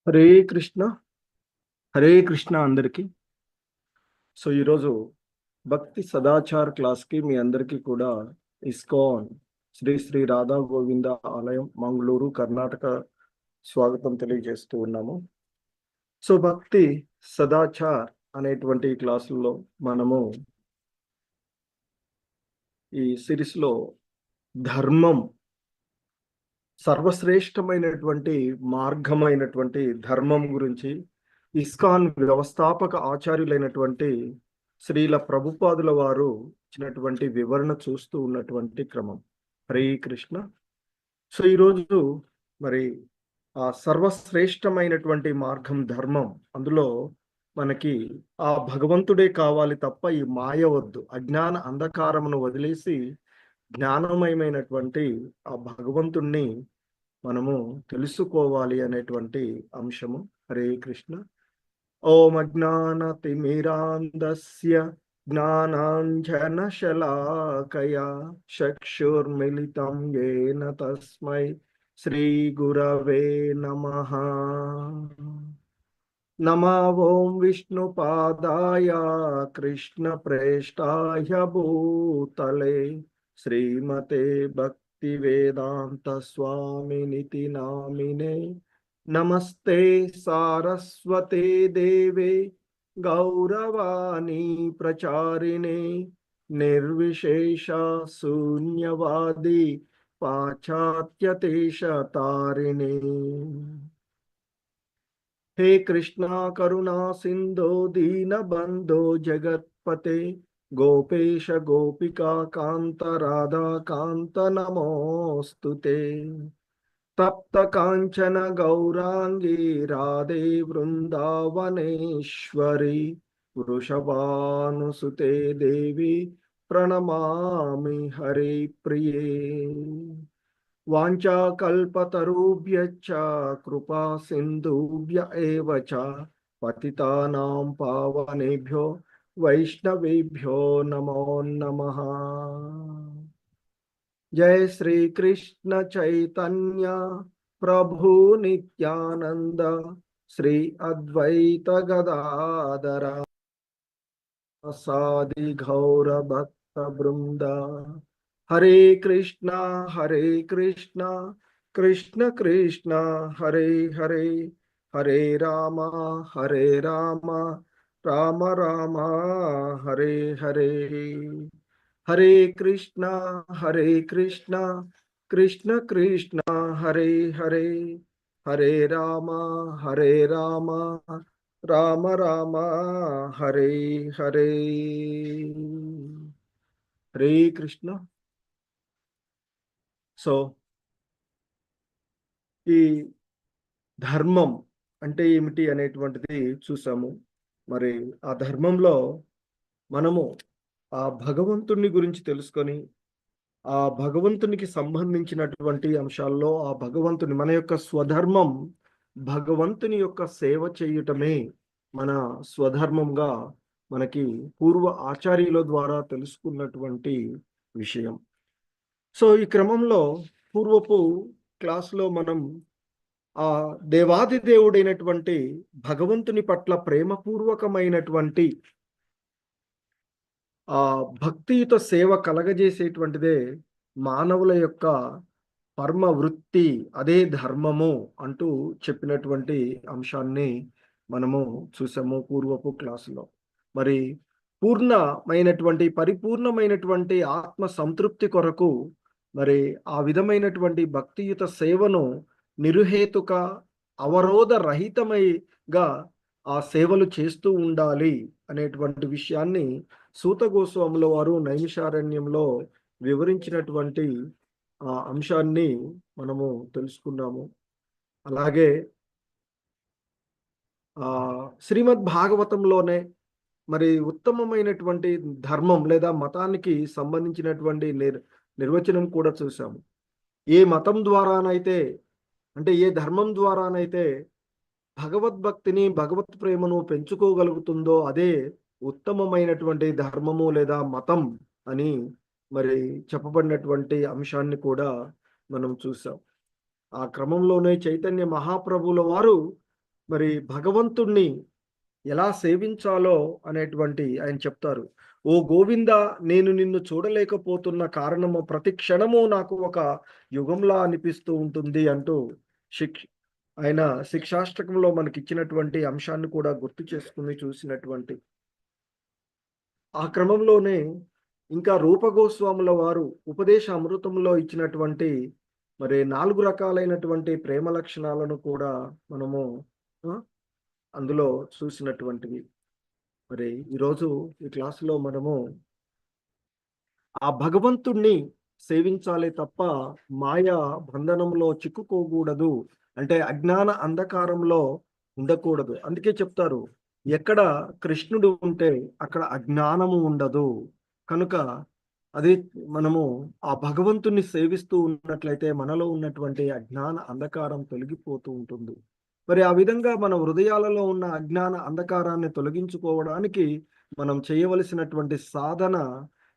హరే కృష్ణ. హరే కృష్ణ అందరికీ. ఈరోజు భక్తి సదాచార్ క్లాస్కి మీ అందరికీ కూడా ఇస్కాన్ శ్రీ శ్రీ రాధా గోవింద ఆలయం మంగళూరు కర్ణాటక స్వాగతం తెలియజేస్తూ ఉన్నాము. భక్తి సదాచార్ అనేటువంటి క్లాసుల్లో మనము ఈ సిరీస్లో ధర్మం, సర్వశ్రేష్టమైనటువంటి మార్గమైనటువంటి ధర్మం గురించి ఇస్కాన్ వ్యవస్థాపక ఆచార్యులైనటువంటి శ్రీల ప్రభుపాదుల వారు ఇచ్చినటువంటి వివరణ చూస్తూ ఉన్నటువంటి క్రమం. హరే కృష్ణ. ఈరోజు మరి ఆ సర్వశ్రేష్టమైనటువంటి మార్గం ధర్మం, అందులో మనకి ఆ భగవంతుడే కావాలి తప్ప ఈ మాయ వద్దు. అజ్ఞాన అంధకారమును వదిలేసి జ్ఞానమయమైనటువంటి ఆ భగవంతుణ్ణి మనము తెలుసుకోవాలి అనేటువంటి అంశము. హరే కృష్ణ. ఓం అజ్ఞానతిమిరాంధస్య జ్ఞానాంజనశలాకయా చక్షుర్మిలితం యేన తస్మై శ్రీ గురవే నమః. నమో ఓం విష్ణుపాదాయ కృష్ణప్రేష్టాయ భూతలే శ్రీమతే భక్తి వేదాంత స్వామినితి నామినే. నమస్తే సారస్వతే దేవే గౌరవాణి ప్రచారిణే నిర్విశేష శూన్యవాది పాశ్చాత్యదేశ తారిణే. हे कृष्णा करुणा सिंधो दीनबंधो जगत्पते गोपेश गोपिका कांत राधा कांत नमोस्तुते. तप्त कांचन गौरांगी राधे वृंदावनेश्वरी वृषभानुसुते देवी प्रणमामि हरे प्रिये. वाञ्छाकल्पतरुभ्यश्च कृपा सिन्धुभ्य एव च पतितानां पावनेभ्यो वैष्णवेभ्यो नमो नमः. जय श्री कृष्ण चैतन्य प्रभु नित्यानंद श्री अद्वैत गदाधर सादि गौर भक्त वृंद. हरे कृष्णा कृष्ण कृष्ण हरे हरे, हरे राम राम राम हरे हरे. हरे कृष्णा कृष्ण कृष्ण हरे हरे, हरे राम राम राम हरे हरे. हरे कृष्ण. ఈ ధర్మం అంటే ఏమిటి అనేటువంటిది చూసాము. మరి ఆ ధర్మంలో మనము ఆ భగవంతుని గురించి తెలుసుకొని ఆ భగవంతునికి సంబంధించినటువంటి అంశాల్లో ఆ భగవంతుని మన యొక్క స్వధర్మం భగవంతుని యొక్క సేవ చేయటమే మన స్వధర్మంగా మనకి పూర్వ ఆచార్యుల ద్వారా తెలుసుకున్నటువంటి విషయం. ఈ క్రమంలో పూర్వపు క్లాసులో మనం ఆ దేవాది దేవుడైనటువంటి భగవంతుని పట్ల ప్రేమపూర్వకమైనటువంటి ఆ భక్తియుత సేవ కలగజేసేటువంటిదే మానవుల యొక్క పరమ వృత్తి, అదే ధర్మము అంటూ చెప్పినటువంటి అంశాన్ని మనము చూసాము పూర్వపు క్లాసులో. మరి పరిపూర్ణమైనటువంటి ఆత్మ సంతృప్తి కొరకు మరి ఆ విధమైనటువంటి భక్తియుత సేవను నిరుహేతుక అవరోధ రహితమైగా ఆ సేవలు చేస్తూ ఉండాలి అనేటువంటి విషయాన్ని సూత గోస్వాముల వారు నైమిషారణ్యంలో వివరించినటువంటి ఆ అంశాన్ని మనము తెలుసుకున్నాము. అలాగే శ్రీమద్ భాగవతంలోనే మరి ఉత్తమమైనటువంటి ధర్మం లేదా మతానికి సంబంధించినటువంటి నిర్వచనం కూడా చూసాము. ఏ మతం ద్వారానైతే అంటే ఏ ధర్మం ద్వారానైతే భగవద్భక్తిని భగవత్ ప్రేమను పెంచుకోగలుగుతుందో అదే ఉత్తమమైనటువంటి ధర్మము లేదా మతం అని మరి చెప్పబడినటువంటి అంశాన్ని కూడా మనం చూసాం. ఆ క్రమంలోనే చైతన్య మహాప్రభుల వారు మరి భగవంతుణ్ణి ఎలా సేవించాలో అనేటువంటి ఆయన చెప్తారు. ఓ గోవింద, నేను నిన్ను చూడలేకపోతున్న కారణము ప్రతి క్షణము నాకు ఒక యుగంలా అనిపిస్తూ ఉంటుంది అంటూ శిక్ష ఆయన శిక్షాష్టకంలో మనకిచ్చినటువంటి అంశాన్ని కూడా గుర్తు చేసుకుని చూసినటువంటి ఆ క్రమంలోనే ఇంకా రూపగోస్వాముల వారు ఉపదేశ అమృతంలో ఇచ్చినటువంటి మరి 4 రకాలైనటువంటి ప్రేమ లక్షణాలను కూడా మనము ఆ, అందులో చూసినటువంటివి. మరి ఈరోజు ఈ క్లాసులో మనము ఆ భగవంతుణ్ణి సేవించాలి తప్ప మాయా బంధనంలో చిక్కుకోకూడదు. అంటే అజ్ఞాన అంధకారంలో ఉండకూడదు. అందుకే చెప్తారు, ఎక్కడ కృష్ణుడు ఉంటే అక్కడ అజ్ఞానము ఉండదు. కనుక అది మనము ఆ భగవంతుణ్ణి సేవిస్తూ ఉన్నట్లయితే మనలో ఉన్నటువంటి అజ్ఞాన అంధకారం తొలగిపోతూ ఉంటుంది. మరి ఆ విధంగా మన హృదయాలలో ఉన్న అజ్ఞాన అంధకారాన్ని తొలగించుకోవడానికి మనం చేయవలసినటువంటి సాధన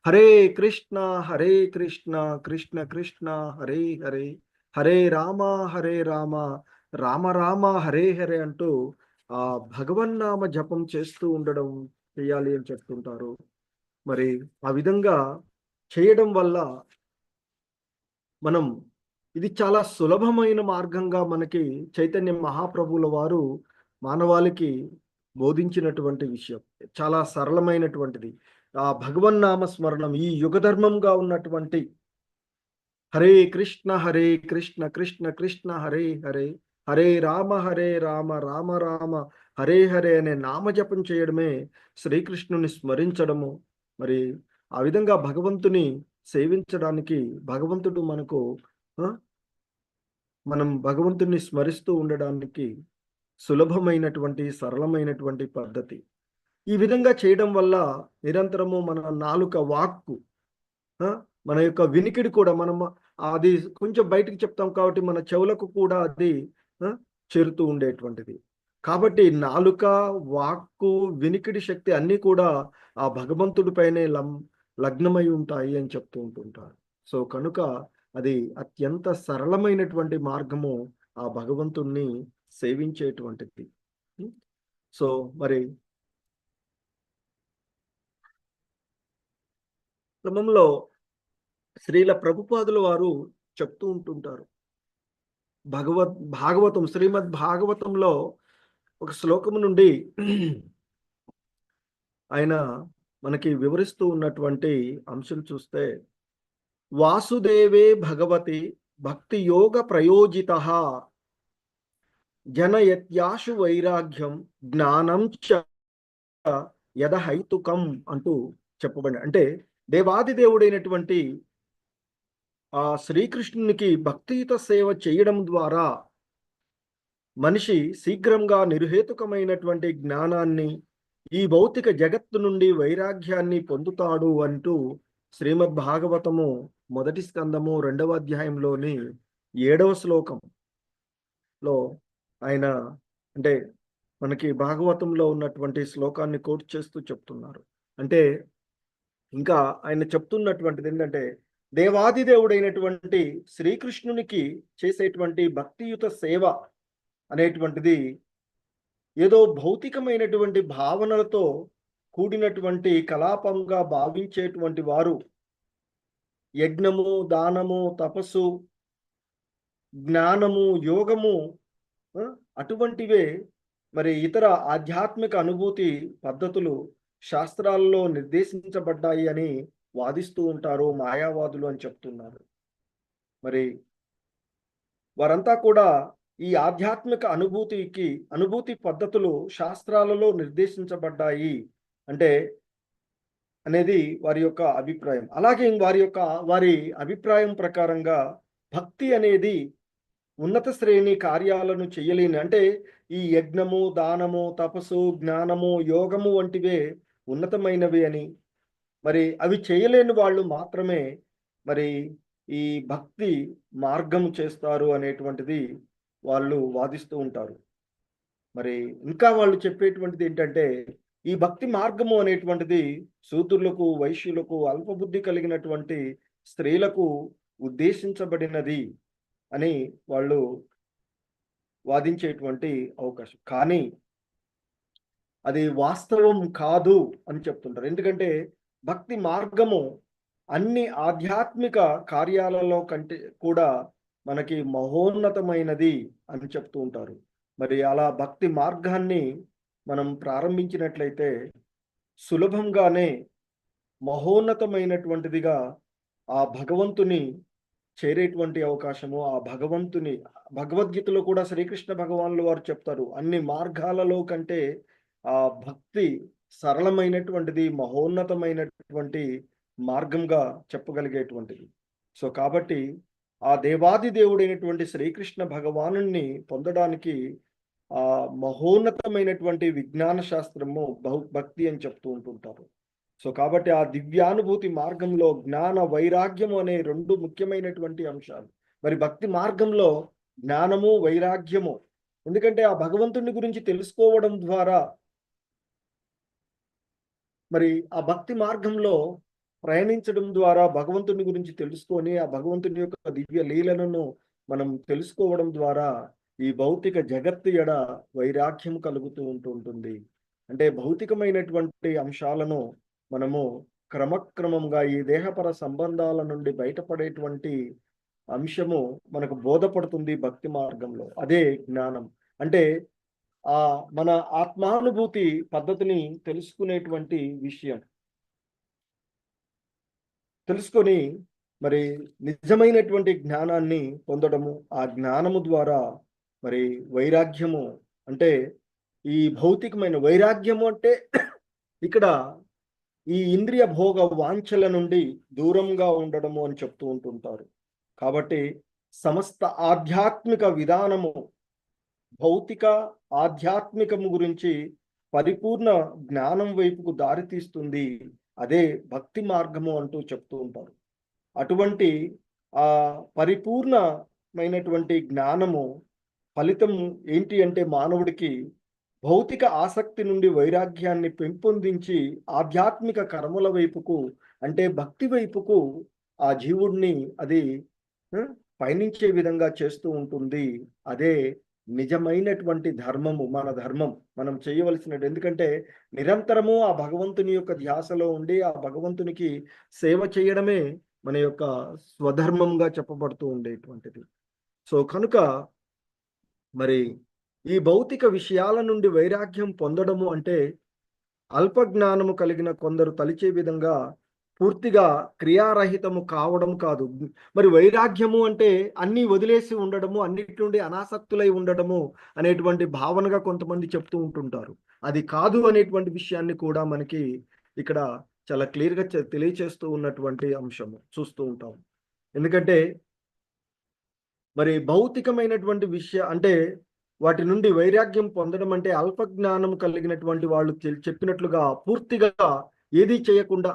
హరే కృష్ణ హరే కృష్ణ కృష్ణ కృష్ణ హరే హరే హరే రామ హరే రామ రామ రామ హరే హరే అంటూ ఆ భగవన్నామ జపం చేస్తూ ఉండడం చేయాలి అని చెప్తుంటారు. మరి ఆ విధంగా చేయడం వల్ల మనం ఇది చాలా సులభమైన మార్గంగా మనకి చైతన్య మహాప్రభువుల వారు మానవాళికి బోధించినటువంటి విషయం. చాలా సరళమైనటువంటిది. ఆ భగవన్నామ స్మరణం ఈ యుగధర్మంగా ఉన్నటువంటి హరే కృష్ణ కృష్ణ కృష్ణ హరే హరే హరే రామ రామ రామ హరే హరే అనే నామజపం చేయడమే శ్రీకృష్ణుని స్మరించడము. మరి ఆ విధంగా భగవంతుని సేవించడానికి భగవంతుడు మనకు మనం భగవంతుని స్మరిస్తూ ఉండడానికి సులభమైనటువంటి సరళమైనటువంటి పద్ధతి. ఈ విధంగా చేయడం వల్ల నిరంతరము మన నాలుక వాక్కు మన యొక్క వినికిడి కూడా మనం అది కొంచెం బయటికి చెప్తాం కాబట్టి మన చెవులకు కూడా అది చేరుతూ ఉండేటువంటిది. కాబట్టి నాలుక, వాక్కు, వినికిడి శక్తి అన్నీ కూడా ఆ భగవంతుడి పైనే లగ్నమై ఉంటాయి అని చెప్తూ ఉంటుంటారు. సో కనుక అది అత్యంత సరళమైనటువంటి మార్గము ఆ భగవంతుణ్ణి సేవించేటువంటిది. సో మరి క్రమంలో శ్రీల ప్రభుపాదుల వారు చెప్తూ ఉంటుంటారు, భాగవతం శ్రీమద్ భాగవతంలో ఒక శ్లోకము నుండి ఆయన మనకి వివరిస్తూ ఉన్నటువంటి అంశం చూస్తే, వాసుదేవే భగవతి భక్తి యోగ ప్రయోజిత జనయత్యాశు వైరాగ్యం జ్ఞానం చ యదహైతుకం అంటూ చెప్పబడి, అంటే దేవాది దేవుడైనటువంటి ఆ శ్రీకృష్ణునికి భక్తియుత సేవ చేయడం ద్వారా మనిషి శీఘ్రంగా నిర్హేతుకమైనటువంటి జ్ఞానాన్ని, ఈ భౌతిక జగత్తు నుండి వైరాగ్యాన్ని పొందుతాడు అంటూ శ్రీమద్ భాగవతము మొదటి స్కందము 2వ అధ్యాయంలోని 7వ శ్లోకంలో ఆయన అంటే మనకి భాగవతంలో ఉన్నటువంటి శ్లోకాన్ని కోట్ చేస్తూ చెప్తున్నారు. అంటే ఇంకా ఆయన చెప్తున్నటువంటిది ఏంటంటే, దేవాది దేవుడైనటువంటి శ్రీకృష్ణునికి చేసేటువంటి భక్తియుత సేవ అనేటువంటిది ఏదో భౌతికమైనటువంటి భావనలతో కూడినటువంటి కలాపంగా భావించేటువంటి వారు యజ్ఞము, దానము, తపస్సు, జ్ఞానము, యోగము అటువంటివే మరి ఇతర ఆధ్యాత్మిక అనుభూతి పద్ధతులు శాస్త్రాల్లో నిర్దేశించబడ్డాయి అని వాదిస్తూ ఉంటారు మాయావాదులు అని చెప్తున్నారు. మరి వారంతా కూడా ఈ ఆధ్యాత్మిక అనుభూతి పద్ధతులు శాస్త్రాలలో నిర్దేశించబడ్డాయి అంటే అనేది వారి యొక్క అభిప్రాయం. అలాగే వారి అభిప్రాయం ప్రకారంగా భక్తి అనేది ఉన్నత శ్రేణి కార్యాలను చేయలేని, అంటే ఈ యజ్ఞము, దానము, తపస్సు, జ్ఞానము, యోగము వంటివే ఉన్నతమైనవి అని, మరి అవి చేయలేని వాళ్ళు మాత్రమే మరి ఈ భక్తి మార్గం చేస్తారు అనేటువంటిది వాళ్ళు వాదిస్తూ ఉంటారు. మరి ఇంకా వాళ్ళు చెప్పేటువంటిది ఏంటంటే, ఈ భక్తి మార్గము అనేటువంటిది శూద్రులకు, వైశ్యులకు, అల్పబుద్ధి కలిగినటువంటి స్త్రీలకు ఉద్దేశించబడినది అని వాళ్ళు వాదించేటువంటి అవకాశం. కానీ అది వాస్తవం కాదు అని చెప్తుంటారు. ఎందుకంటే భక్తి మార్గము అన్ని ఆధ్యాత్మిక కార్యాలలో కంటే కూడా మనకి మహోన్నతమైనది అని చెప్తూ ఉంటారు. మరి అలా భక్తి మార్గాన్ని మనం ప్రారంభించినట్లయితే సులభంగానే మహోన్నతమైనటువంటిదిగా ఆ భగవంతుని చేరేటువంటి అవకాశము, ఆ భగవంతుని భగవద్గీతలో కూడా శ్రీకృష్ణ భగవానులు వారు చెప్తారు. అన్ని మార్గాలలో కంటే ఆ భక్తి సరళమైనటువంటిది, మహోన్నతమైనటువంటి మార్గంగా చెప్పగలిగేటువంటిది. సో కాబట్టి ఆ దేవాది దేవుడైనటువంటి శ్రీకృష్ణ భగవానుణ్ణి పొందడానికి ఆ మహోన్నతమైనటువంటి విజ్ఞాన శాస్త్రము భక్తి అని చెప్తూ ఉంటుంటారు. సో కాబట్టి ఆ దివ్యానుభూతి మార్గంలో జ్ఞాన వైరాగ్యము అనే రెండు ముఖ్యమైనటువంటి అంశాలు. మరి భక్తి మార్గంలో జ్ఞానము వైరాగ్యము, ఎందుకంటే ఆ భగవంతుని గురించి తెలుసుకోవడం ద్వారా మరి ఆ భక్తి మార్గంలో ప్రయాణించడం ద్వారా భగవంతుని గురించి తెలుసుకొని ఆ భగవంతుని యొక్క దివ్య లీలలను మనం తెలుసుకోవడం ద్వారా ఈ భౌతిక జగత్తు ఎడ వైరాగ్యం కలుగుతూ ఉంటుంది. అంటే భౌతికమైనటువంటి అంశాలను మనము క్రమక్రమంగా ఈ దేహపర సంబంధాల నుండి బయటపడేటువంటి అంశము మనకు బోధపడుతుంది భక్తి మార్గంలో. అదే జ్ఞానం. అంటే మన ఆత్మానుభూతి పద్ధతిని తెలుసుకునేటువంటి విషయం. తెలుసుకొని మరి నిజమైనటువంటి జ్ఞానాన్ని పొందడము, ఆ జ్ఞానము ద్వారా మరి వైరాగ్యము, అంటే ఈ భౌతికమైన వైరాగ్యము అంటే ఇక్కడ ఈ ఇంద్రియ భోగ వాంఛల నుండి దూరంగా ఉండడము అని చెప్తూ ఉంటుంటారు. కాబట్టి సమస్త ఆధ్యాత్మిక విధానము భౌతిక ఆధ్యాత్మికము గురించి పరిపూర్ణ జ్ఞానం వైపుకు దారితీస్తుంది. అదే భక్తి మార్గము అంటూ చెప్తూ ఉంటారు. అటువంటి ఆ పరిపూర్ణమైనటువంటి జ్ఞానము ఫలితం ఏంటి అంటే మానవుడికి భౌతిక ఆసక్తి నుండి వైరాగ్యాన్ని పెంపొందించి ఆధ్యాత్మిక కర్మల వైపుకు, అంటే భక్తి వైపుకు ఆ జీవుడిని అది పయనించే విధంగా చేస్తూ ఉంటుంది. అదే నిజమైనటువంటి ధర్మము, మన ధర్మం మనం చేయవలసినది. ఎందుకంటే నిరంతరము ఆ భగవంతుని యొక్క ధ్యాసలో ఉండి ఆ భగవంతునికి సేవ చేయడమే మన యొక్క స్వధర్మంగా చెప్పబడుతూ ఉండేటువంటిది. సో కనుక మరి ఈ భౌతిక విషయాల నుండి వైరాగ్యం పొందడము అంటే అల్ప జ్ఞానము కలిగిన కొందరు తలిచే విధంగా పూర్తిగా క్రియారహితము కావడం కాదు. మరి వైరాగ్యము అంటే అన్నీ వదిలేసి ఉండడము, అన్నిటి నుండి అనాసక్తులై ఉండడము అనేటువంటి భావనగా కొంతమంది చెప్తూ ఉంటుంటారు. అది కాదు అనేటువంటి విషయాన్ని కూడా మనకి ఇక్కడ చాలా క్లియర్గా తెలియచేస్తూ ఉన్నటువంటి అంశము చూస్తూ ఉంటాం. ఎందుకంటే మరి భౌతికమైనటువంటి అంటే వాటి నుండి వైరాగ్యం పొందడం అంటే అల్ప జ్ఞానం కలిగినటువంటి వాళ్ళు చెప్పినట్లుగా పూర్తిగా ఏదీ చేయకుండా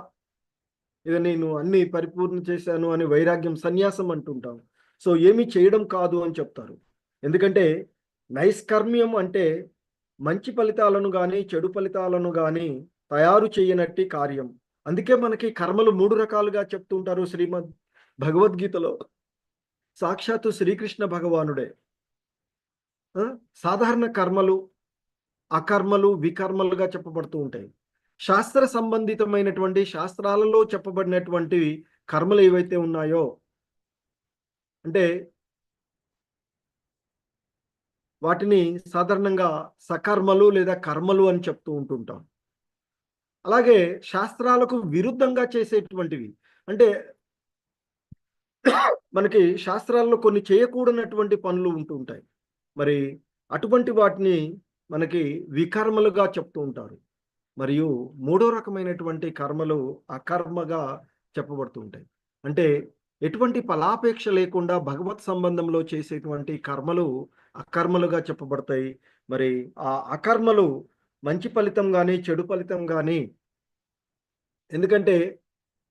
ఇక నేను అన్ని పరిపూర్ణ చేశాను అని వైరాగ్యం, సన్యాసం అంటుంటాం. సో ఏమీ చేయడం కాదు అని చెప్తారు. ఎందుకంటే నైష్కర్మ్యం అంటే మంచి ఫలితాలను కానీ చెడు ఫలితాలను కానీ తయారు చేయనట్టి కార్యం. అందుకే మనకి కర్మలు 3 రకాలుగా చెప్తుంటారు శ్రీమద్ భగవద్గీతలో. సాక్షాత్తు శ్రీకృష్ణ భగవానుడే సాధారణ కర్మలు, అకర్మలు, వికర్మలుగా చెప్పబడుతూ ఉంటాయి. శాస్త్ర సంబంధితమైనటువంటి శాస్త్రాలలో చెప్పబడినటువంటి కర్మలు ఏవైతే ఉన్నాయో, అంటే వాటిని సాధారణంగా సకర్మలు లేదా కర్మలు అని చెప్తూ ఉంటుంటాం. అలాగే శాస్త్రాలకు విరుద్ధంగా చేసేటువంటివి, అంటే మనకి శాస్త్రాల్లో కొన్ని చేయకూడనటువంటి పనులు ఉంటూ ఉంటాయి. మరి అటువంటి వాటిని మనకి వికర్మలుగా చెప్తూ ఉంటారు. మరియు 3వ రకమైనటువంటి కర్మలు అకర్మగా చెప్పబడుతూ ఉంటాయి. అంటే ఎటువంటి ఫలాపేక్ష లేకుండా భగవత్ సంబంధంలో చేసేటువంటి కర్మలు అకర్మలుగా చెప్పబడతాయి. మరి ఆ అకర్మలు మంచి ఫలితం కానీ చెడు ఫలితం కానీ, ఎందుకంటే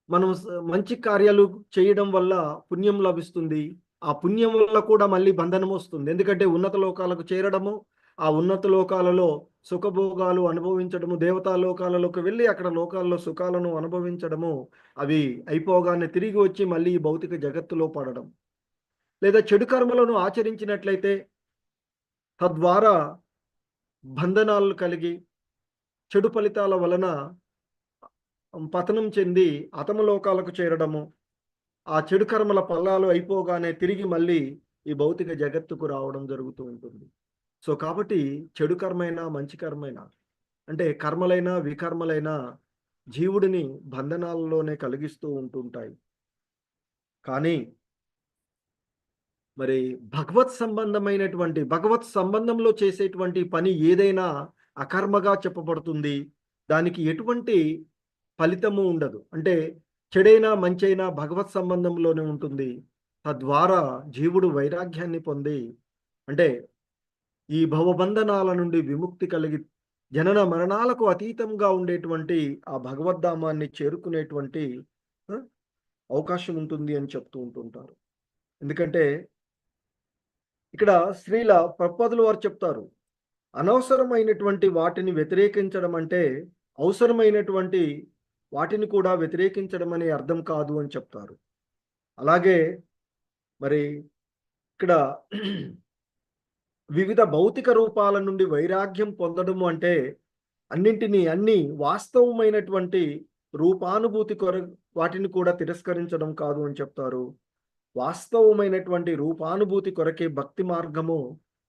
మనం మంచి కార్యాలు చేయడం వల్ల పుణ్యం లభిస్తుంది. ఆ పుణ్యం వల్ల కూడా మళ్ళీ బంధనం వస్తుంది. ఎందుకంటే ఉన్నత లోకాలకు చేరడము, ఆ ఉన్నత లోకాలలో సుఖభోగాలు అనుభవించడము, దేవతా లోకాలలోకి వెళ్ళి అక్కడ లోకాల్లో సుఖాలను అనుభవించడము, అవి అయిపోగానే తిరిగి వచ్చి మళ్ళీ ఈ భౌతిక జగత్తులో పడడం. లేదా చెడు కర్మలను ఆచరించినట్లయితే తద్వారా బంధనాలు కలిగి చెడు ఫలితాల వలన పతనం చెంది అతమలోకాలకు చేరడము, ఆ చెడు కర్మల ఫలాలు అయిపోగానే తిరిగి మళ్ళీ ఈ భౌతిక జగత్తుకు రావడం జరుగుతూ ఉంటుంది. సో కాబట్టి చెడు కర్మైనా మంచి కర్మైనా అంటే కర్మలైనా వికర్మలైనా జీవుడిని బంధనాలలోనే కలిగిస్తూ ఉంటుంటాయి. కానీ మరి భగవత్ సంబంధంలో చేసేటువంటి పని ఏదైనా అకర్మగా చెప్పబడుతుంది. దానికి ఎటువంటి ఫలితము ఉండదు. అంటే చెడైనా మంచైనా భగవత్ సంబంధంలోనే ఉంటుంది. తద్వారా జీవుడు వైరాగ్యాన్ని పొంది అంటే ఈ భవబంధనాల నుండి విముక్తి కలిగి జనన మరణాలకు అతీతంగా ఉండేటువంటి ఆ భగవద్ధామాన్ని చేరుకునేటువంటి ఆ, అవకాశం ఉంటుంది అని చెప్తూ ఉంటుంటారు. ఎందుకంటే ఇక్కడ శ్రీల ప్రభుపాదులు వారు చెప్తారు, అనవసరమైనటువంటి వాటిని వ్యతిరేకించడం అంటే అవసరమైనటువంటి వాటిని కూడా వ్యతిరేకించడం అనే అర్థం కాదు అని చెప్తారు. అలాగే మరి ఇక్కడ వివిధ భౌతిక రూపాల నుండి వైరాగ్యం పొందడము అంటే అన్ని వాస్తవమైనటువంటి రూపానుభూతి వాటిని కూడా తిరస్కరించడం కాదు అని చెప్తారు. వాస్తవమైనటువంటి రూపానుభూతి కొరకే భక్తి మార్గము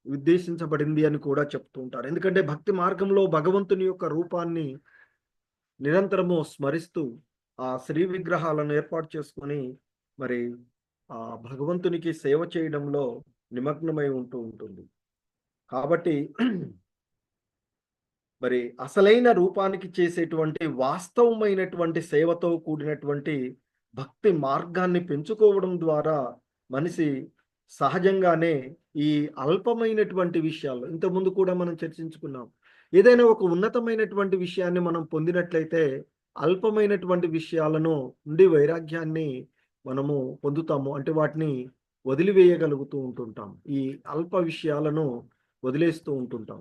ఉద్దేశించబడింది అని కూడా చెప్తూ ఉంటారు. ఎందుకంటే భక్తి మార్గంలో భగవంతుని యొక్క రూపాన్ని నిరంతరము స్మరిస్తూ ఆ శ్రీ విగ్రహాలను ఏర్పాటు చేసుకొని మరి ఆ భగవంతునికి సేవ చేయడంలో నిమగ్నమై ఉంటూ ఉంటుంది. కాబట్టి మరి అసలైన రూపానికి చేసేటువంటి వాస్తవమైనటువంటి సేవతో కూడినటువంటి భక్తి మార్గాన్ని పెంచుకోవడం ద్వారా మనిషి సహజంగానే ఈ అల్పమైనటువంటి విషయాలు ఇంతకుముందు కూడా మనం చర్చించుకున్నాం. ఏదైనా ఒక ఉన్నతమైనటువంటి విషయాన్ని మనం పొందినట్లయితే అల్పమైనటువంటి విషయాలను నుండి వైరాగ్యాన్ని మనము పొందుతాము. అంటే వాటిని వదిలివేయగలుగుతూ ఉంటుంటాం. ఈ అల్ప విషయాలను వదిలేస్తూ ఉంటుంటాం.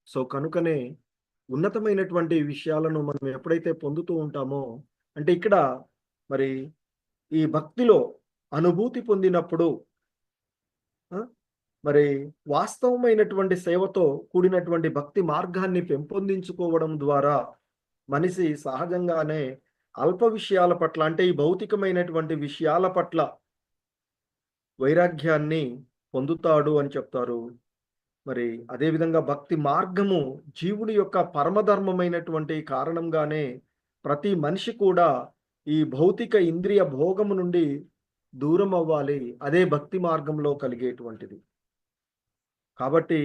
సో కనుకనే ఉన్నతమైనటువంటి విషయాలను మనం ఎప్పుడైతే పొందుతూ ఉంటామో అంటే ఇక్కడ మరి ఈ భక్తిలో అనుభూతి పొందినప్పుడు మరి వాస్తవమైనటువంటి సేవతో కూడినటువంటి భక్తి మార్గాన్ని పెంపొందించుకోవడం ద్వారా మనిషి సహజంగానే అల్ప విషయాల పట్ల అంటే ఈ భౌతికమైనటువంటి విషయాల పట్ల వైరాగ్యాన్ని పొందుతాడు అని చెప్తారు. మరి అదేవిధంగా భక్తి మార్గము జీవుడి యొక్క పరమధర్మమైనటువంటి కారణంగానే ప్రతి మనిషి కూడా ఈ భౌతిక ఇంద్రియ భోగము నుండి దూరం అవ్వాలి. అదే భక్తి మార్గంలో కలిగేటువంటిది. కాబట్టి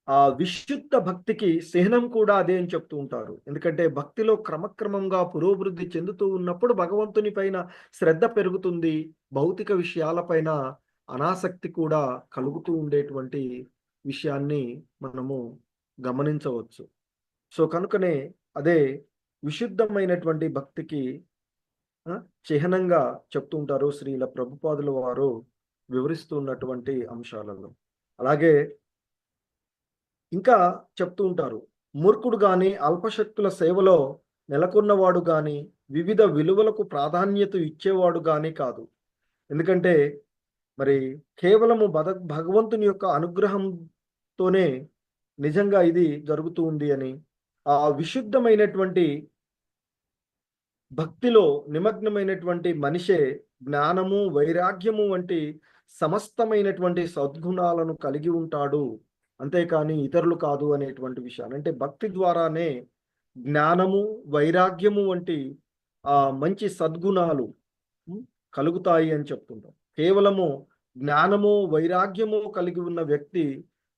ఆ విశుద్ధ భక్తికి చిహ్నం కూడా అదే అని చెప్తూ ఉంటారు. ఎందుకంటే భక్తిలో క్రమక్రమంగా పురోభివృద్ధి చెందుతూ ఉన్నప్పుడు భగవంతుని పైన శ్రద్ధ పెరుగుతుంది. భౌతిక విషయాలపైన అనాసక్తి కూడా కలుగుతూ ఉండేటువంటి విషయాన్ని మనము గమనించవచ్చు. సో కనుకనే అదే విశుద్ధమైనటువంటి భక్తికి చిహ్నంగా చెప్తూ ఉంటారు శ్రీల ప్రభుపాదుల వారు వివరిస్తున్నటువంటి అంశాలలో. అలాగే ఇంకా చెప్తూ ఉంటారు, మూర్ఖుడు గాని అల్పశక్తుల సేవలో నెలకొన్నవాడు గాని వివిధ విలువలకు ప్రాధాన్యత ఇచ్చేవాడు గాని కాదు. ఎందుకంటే మరి కేవలము భగవంతుని యొక్క అనుగ్రహంతోనే నిజంగా ఇది జరుగుతూ ఉంది అని, ఆ విశుద్ధమైనటువంటి భక్తిలో నిమగ్నమైనటువంటి మనిషే జ్ఞానము వైరాగ్యము వంటి సమస్తమైనటువంటి సద్గుణాలను కలిగి ఉంటాడు, అంతేకాని ఇతరులు కాదు అనేటువంటి విషయాలు. అంటే భక్తి ద్వారానే జ్ఞానము వైరాగ్యము వంటి మంచి సద్గుణాలు కలుగుతాయి అని చెప్తుంటాం. కేవలము జ్ఞానము వైరాగ్యము కలిగి ఉన్న వ్యక్తి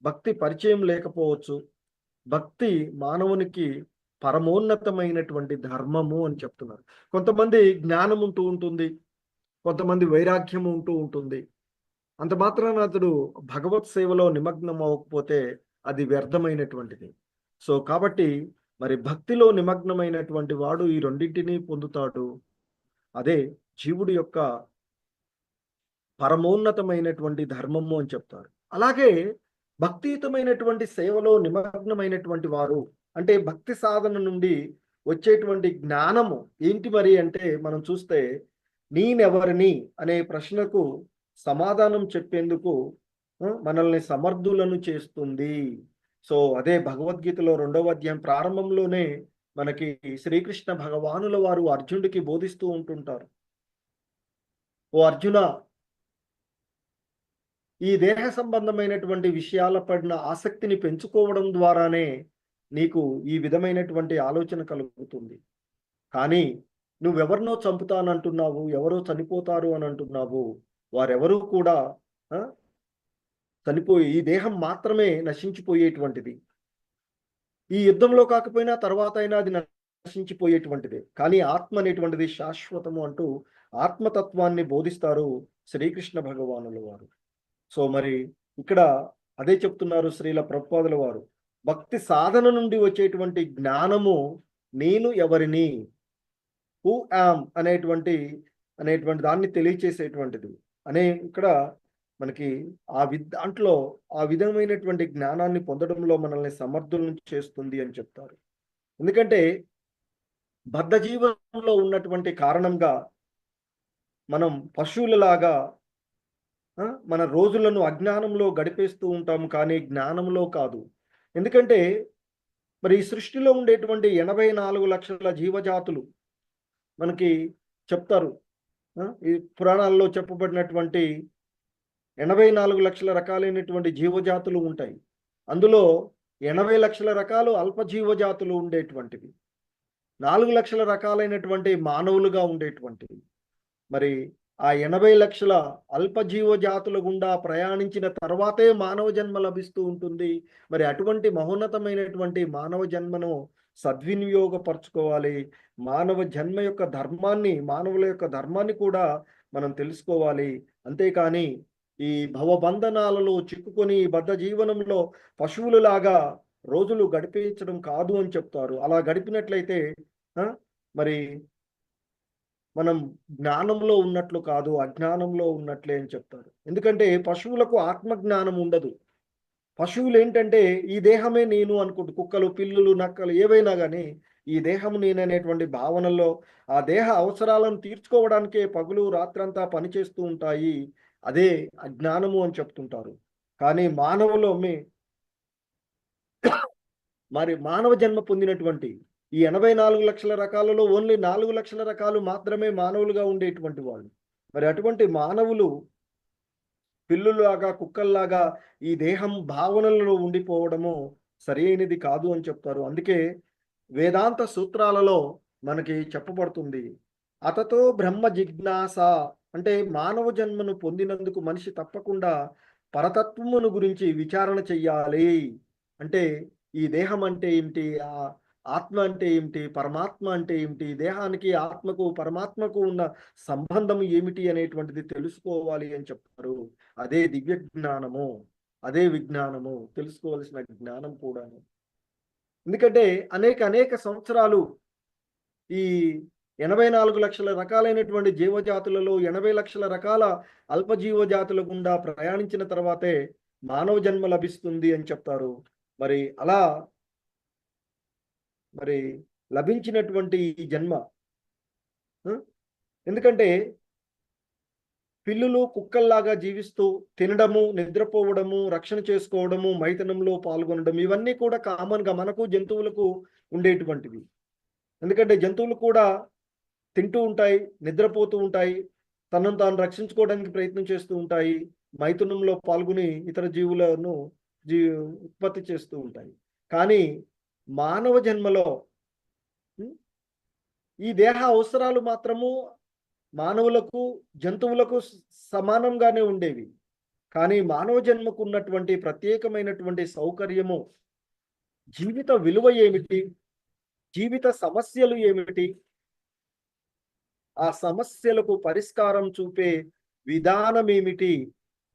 భక్తి పరిచయం లేకపోవచ్చు. భక్తి మానవునికి పరమోన్నతమైనటువంటి ధర్మము అని చెప్తున్నారు. కొంతమంది జ్ఞానం ఉంటూ ఉంటుంది, కొంతమంది వైరాగ్యం ఉంటూ ఉంటుంది. అంత మాత్రాన అతడు భగవత్ సేవలో నిమగ్నం అవ్వకపోతే అది వ్యర్థమైనటువంటిది. సో కాబట్టి మరి భక్తిలో నిమగ్నమైనటువంటి వాడు ఈ రెండింటినీ పొందుతాడు. అదే జీవుడి యొక్క పరమోన్నతమైనటువంటి ధర్మము అని చెప్తారు. అలాగే భక్తియుతమైనటువంటి సేవలో నిమగ్నమైనటువంటి వారు అంటే భక్తి సాధన నుండి వచ్చేటువంటి జ్ఞానము ఏంటి మరి అంటే మనం చూస్తే నేనెవరిని అనే ప్రశ్నకు సమాధానం చెప్పేందుకు మనల్ని సమర్థులను చేస్తుంది. సో అదే భగవద్గీతలో 2వ అధ్యాయం ప్రారంభంలోనే మనకి శ్రీకృష్ణ భగవానుల వారు అర్జునుడికి బోధిస్తూ ఉంటుంటారు. ఓ అర్జున, ఈ దేహ సంబంధమైనటువంటి విషయాల పడిన ఆసక్తిని పెంచుకోవడం ద్వారానే నీకు ఈ విధమైనటువంటి ఆలోచన కలుగుతుంది. కానీ నువ్వెవరినో చంపుతానంటున్నావు, ఎవరో చనిపోతారు అని అంటున్నావు. వారెవరూ కూడా ఆ, చనిపోయి ఈ దేహం మాత్రమే నశించిపోయేటువంటిది. ఈ యుద్ధంలో కాకపోయినా తర్వాత అయినా అది నశించిపోయేటువంటిదే. కానీ ఆత్మ అనేటువంటిది శాశ్వతము అంటూ ఆత్మతత్వాన్ని బోధిస్తారు శ్రీకృష్ణ భగవానుల వారు. సో మరి ఇక్కడ అదే చెప్తున్నారు శ్రీల ప్రభుపాదుల వారు. భక్తి సాధన నుండి వచ్చేటువంటి జ్ఞానము నేను ఎవరిని, హూ యామ్ అనేటువంటి దాన్ని తెలియచేసేటువంటిది అనే ఇక్కడ మనకి దాంట్లో ఆ విధమైనటువంటి జ్ఞానాన్ని పొందడంలో మనల్ని సమర్థులను చేస్తుంది అని చెప్తారు. ఎందుకంటే బద్ధ జీవనంలో ఉన్నటువంటి కారణంగా మనం పశువులలాగా మన రోజులను అజ్ఞానంలో గడిపేస్తూ ఉంటాము, కానీ జ్ఞానంలో కాదు. ఎందుకంటే మరి ఈ సృష్టిలో ఉండేటువంటి 84 లక్షల జీవజాతులు మనకి చెప్తారు. ఈ పురాణాల్లో చెప్పబడినటువంటి 84 లక్షల రకాలైనటువంటి జీవజాతులు ఉంటాయి. అందులో 80 లక్షల రకాలు అల్ప జీవజాతులు ఉండేటువంటివి, 4 లక్షల రకాలైనటువంటి మానవులుగా ఉండేటువంటివి. మరి ఆ 80 లక్షల అల్పజీవ జాతుల గుండా ప్రయాణించిన తర్వాతే మానవ జన్మ లభిస్తూ ఉంటుంది. మరి అటువంటి మహోన్నతమైనటువంటి మానవ జన్మను సద్వినియోగపరచుకోవాలి. మానవుల యొక్క ధర్మాన్ని కూడా మనం తెలుసుకోవాలి. అంతేకాని ఈ భవబంధనాలలో చిక్కుకొని బద్ధ జీవనంలో పశువులలాగా రోజులు గడిపించడం కాదు అని చెప్తారు. అలా గడిపినట్లయితే మరి మనం జ్ఞానంలో ఉన్నట్లు కాదు, అజ్ఞానంలో ఉన్నట్లే అని చెప్తారు. ఎందుకంటే పశువులకు ఆత్మజ్ఞానం ఉండదు. పశువులు ఏంటంటే ఈ దేహమే నేను అనుకుంటూ, కుక్కలు, పిల్లులు, నక్కలు ఏవైనా కానీ ఈ దేహం నేననేటువంటి భావనలో ఆ దేహ అవసరాలను తీర్చుకోవడానికే పగులు రాత్రంతా పనిచేస్తూ ఉంటాయి. అదే అజ్ఞానము అని చెప్తుంటారు. కానీ మరి మానవ జన్మ పొందినటువంటి ఈ 84 లక్షల రకాలలో ఓన్లీ 4 లక్షల రకాలు మాత్రమే మానవులుగా ఉండేటువంటి వాళ్ళు. మరి అటువంటి మానవులు పిల్లుల్లాగా, కుక్కల్లాగా ఈ దేహం భావనలలో ఉండిపోవడము సరైనది కాదు అని చెప్తారు. అందుకే వేదాంత సూత్రాలలో మనకి చెప్పబడుతుంది. అతతో బ్రహ్మ జిజ్ఞాస అంటే మానవ జన్మను పొందినందుకు మనిషి తప్పకుండా పరతత్వమును గురించి విచారణ చెయ్యాలి. అంటే ఈ దేహం అంటే ఏమిటి, ఆత్మ అంటే ఏమిటి, పరమాత్మ అంటే ఏమిటి, దేహానికి ఆత్మకు పరమాత్మకు ఉన్న సంబంధం ఏమిటి అనేటువంటిది తెలుసుకోవాలి అని చెప్తారు. అదే దివ్య జ్ఞానము, అదే విజ్ఞానము, తెలుసుకోవాల్సిన జ్ఞానం కూడాను. ఎందుకంటే అనేక సంవత్సరాలు ఈ 84 లక్షల రకాలైనటువంటి జీవజాతులలో 80 లక్షల రకాల అల్పజీవజాతుల గుండా ప్రయాణించిన తర్వాతే మానవ జన్మ లభిస్తుంది అని చెప్తారు. మరి అలా మరి లభించినటువంటి ఈ జన్మ ఎందుకంటే పిల్లులు కుక్కల్లాగా జీవిస్తూ తినడము, నిద్రపోవడము, రక్షణ చేసుకోవడము, మైథునంలో పాల్గొనడం ఇవన్నీ కూడా కామన్గా మనకు జంతువులకు ఉండేటువంటివి. ఎందుకంటే జంతువులు కూడా తింటూ ఉంటాయి, నిద్రపోతూ ఉంటాయి, తనను తాను రక్షించుకోవడానికి ప్రయత్నం చేస్తూ ఉంటాయి, మైథునంలో పాల్గొని ఇతర జీవులను ఉత్పత్తి చేస్తూ ఉంటాయి. కానీ మానవ జన్మలో ఈ దేహ అవసరాలు మాత్రము మానవులకు, జంతువులకు సమానంగానే ఉండేవి. కానీ మానవ జన్మకు ఉన్నటువంటి ప్రత్యేకమైనటువంటి సౌకర్యము, జీవిత విలువ ఏమిటి, జీవిత సమస్యలు ఏమిటి, ఆ సమస్యలకు పరిష్కారం చూపే విధానం ఏమిటి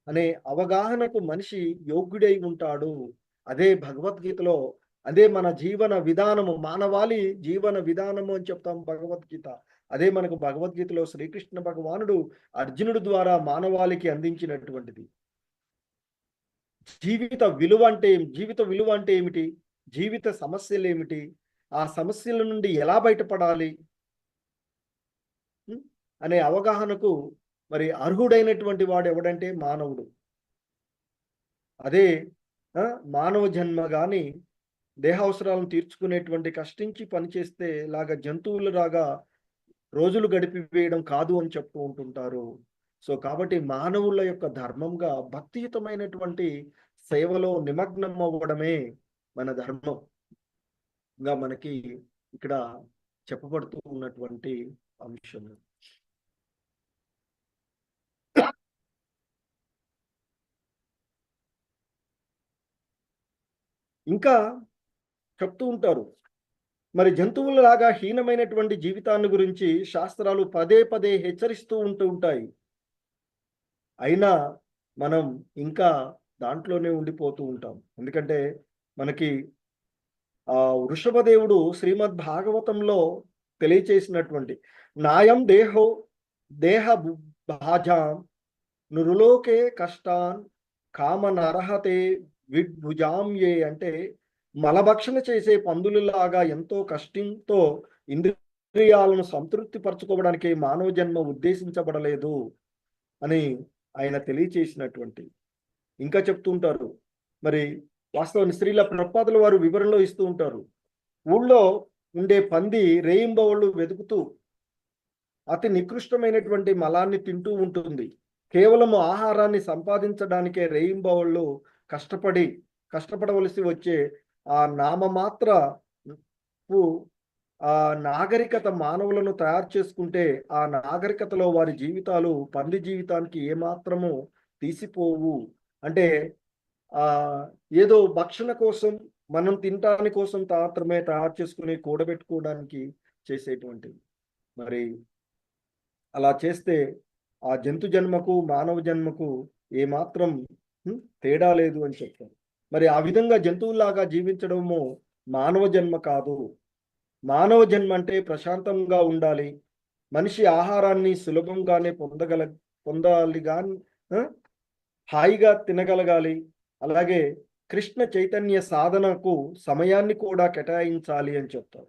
అనే అవగాహనకు మనిషి యోగ్యుడై ఉంటాడు. అదే భగవద్గీతలో, అదే మన జీవన విధానము, మానవాళి జీవన విధానము అని చెప్తాం భగవద్గీత. అదే మనకు భగవద్గీతలో శ్రీకృష్ణ భగవానుడు అర్జునుడి ద్వారా మానవాళికి అందించినటువంటిది. జీవిత విలువ అంటే ఏమిటి, జీవిత సమస్యలు ఏమిటి, ఆ సమస్యల నుండి ఎలా బయటపడాలి అనే అవగాహనకు మరి అర్హుడైనటువంటి వాడు ఎవడంటే మానవుడు. అదే మానవ జన్మ గాని దేహావసరాలను తీర్చుకునేటువంటి కష్టించి పనిచేస్తే లాగా జంతువులు రాగా రోజులు గడిపివేయడం కాదు అని చెప్తూ ఉంటుంటారు. సో, కాబట్టి మానవుల యొక్క ధర్మంగా భక్తియుతమైనటువంటి సేవలో నిమగ్నం అవ్వడమే మన ధర్మంగా మనకి ఇక్కడ చెప్పబడుతూ ఉన్నటువంటి అంశం. ఇంకా చెప్తూ ఉంటారు. మరి జంతువులలాగా హీనమైనటువంటి జీవితాన్ని గురించి శాస్త్రాలు పదే పదే హెచ్చరిస్తూ ఉంటాయి. అయినా మనం ఇంకా దాంట్లోనే ఉండిపోతూ ఉంటాం. ఎందుకంటే మనకి వృషభదేవుడు శ్రీమద్ భాగవతంలో తెలియచేసినటువంటి నాయం దేహ భాజాం నురులోకే కష్టాన్ కామ నరహతే విడ్భుజాం అంటే మలభక్షణ చేసే పందులలాగా ఎంతో కష్టంతో ఇంద్రియాలను సంతృప్తి పరచుకోవడానికి మానవ జన్మ ఉద్దేశించబడలేదు అని ఆయన తెలియచేసినటువంటి. ఇంకా చెప్తుంటారు. మరి వాస్తవాన్ని స్త్రీల ప్రపాదుల వారు వివరణలో ఇస్తూ ఉంటారు. ఊళ్ళో ఉండే పంది రేయింబవళ్ళు వెతుకుతూ అతి నికృష్టమైనటువంటి మలాన్ని తింటూ ఉంటుంది. కేవలము ఆహారాన్ని సంపాదించడానికే రేయింబవళ్ళు కష్టపడవలసి వచ్చే ఆ నామమాత్ర నాగరికత మానవులను తయారు చేసుకుంటే ఆ నాగరికతలో వారి జీవితాలు పంది జీవితానికి ఏమాత్రము తీసిపోవు. అంటే ఏదో భక్షణ కోసం మనం తినటాని కోసం మాత్రమే తయారు చేసుకుని కూడబెట్టుకోవడానికి చేసేటువంటిది. మరి అలా చేస్తే ఆ జంతు జన్మకు మానవ జన్మకు ఏమాత్రం తేడా లేదు అని చెప్తారు. మరి ఆ విధంగా జంతువులాగా జీవించడము మానవ జన్మ కాదు. మానవ జన్మ అంటే ప్రశాంతంగా ఉండాలి. మనిషి ఆహారాన్ని సులభంగానే పొందాలి గాని హాయిగా తినగలగాలి. అలాగే కృష్ణ చైతన్య సాధనకు సమయాన్ని కూడా కేటాయించాలి అని చెప్తారు.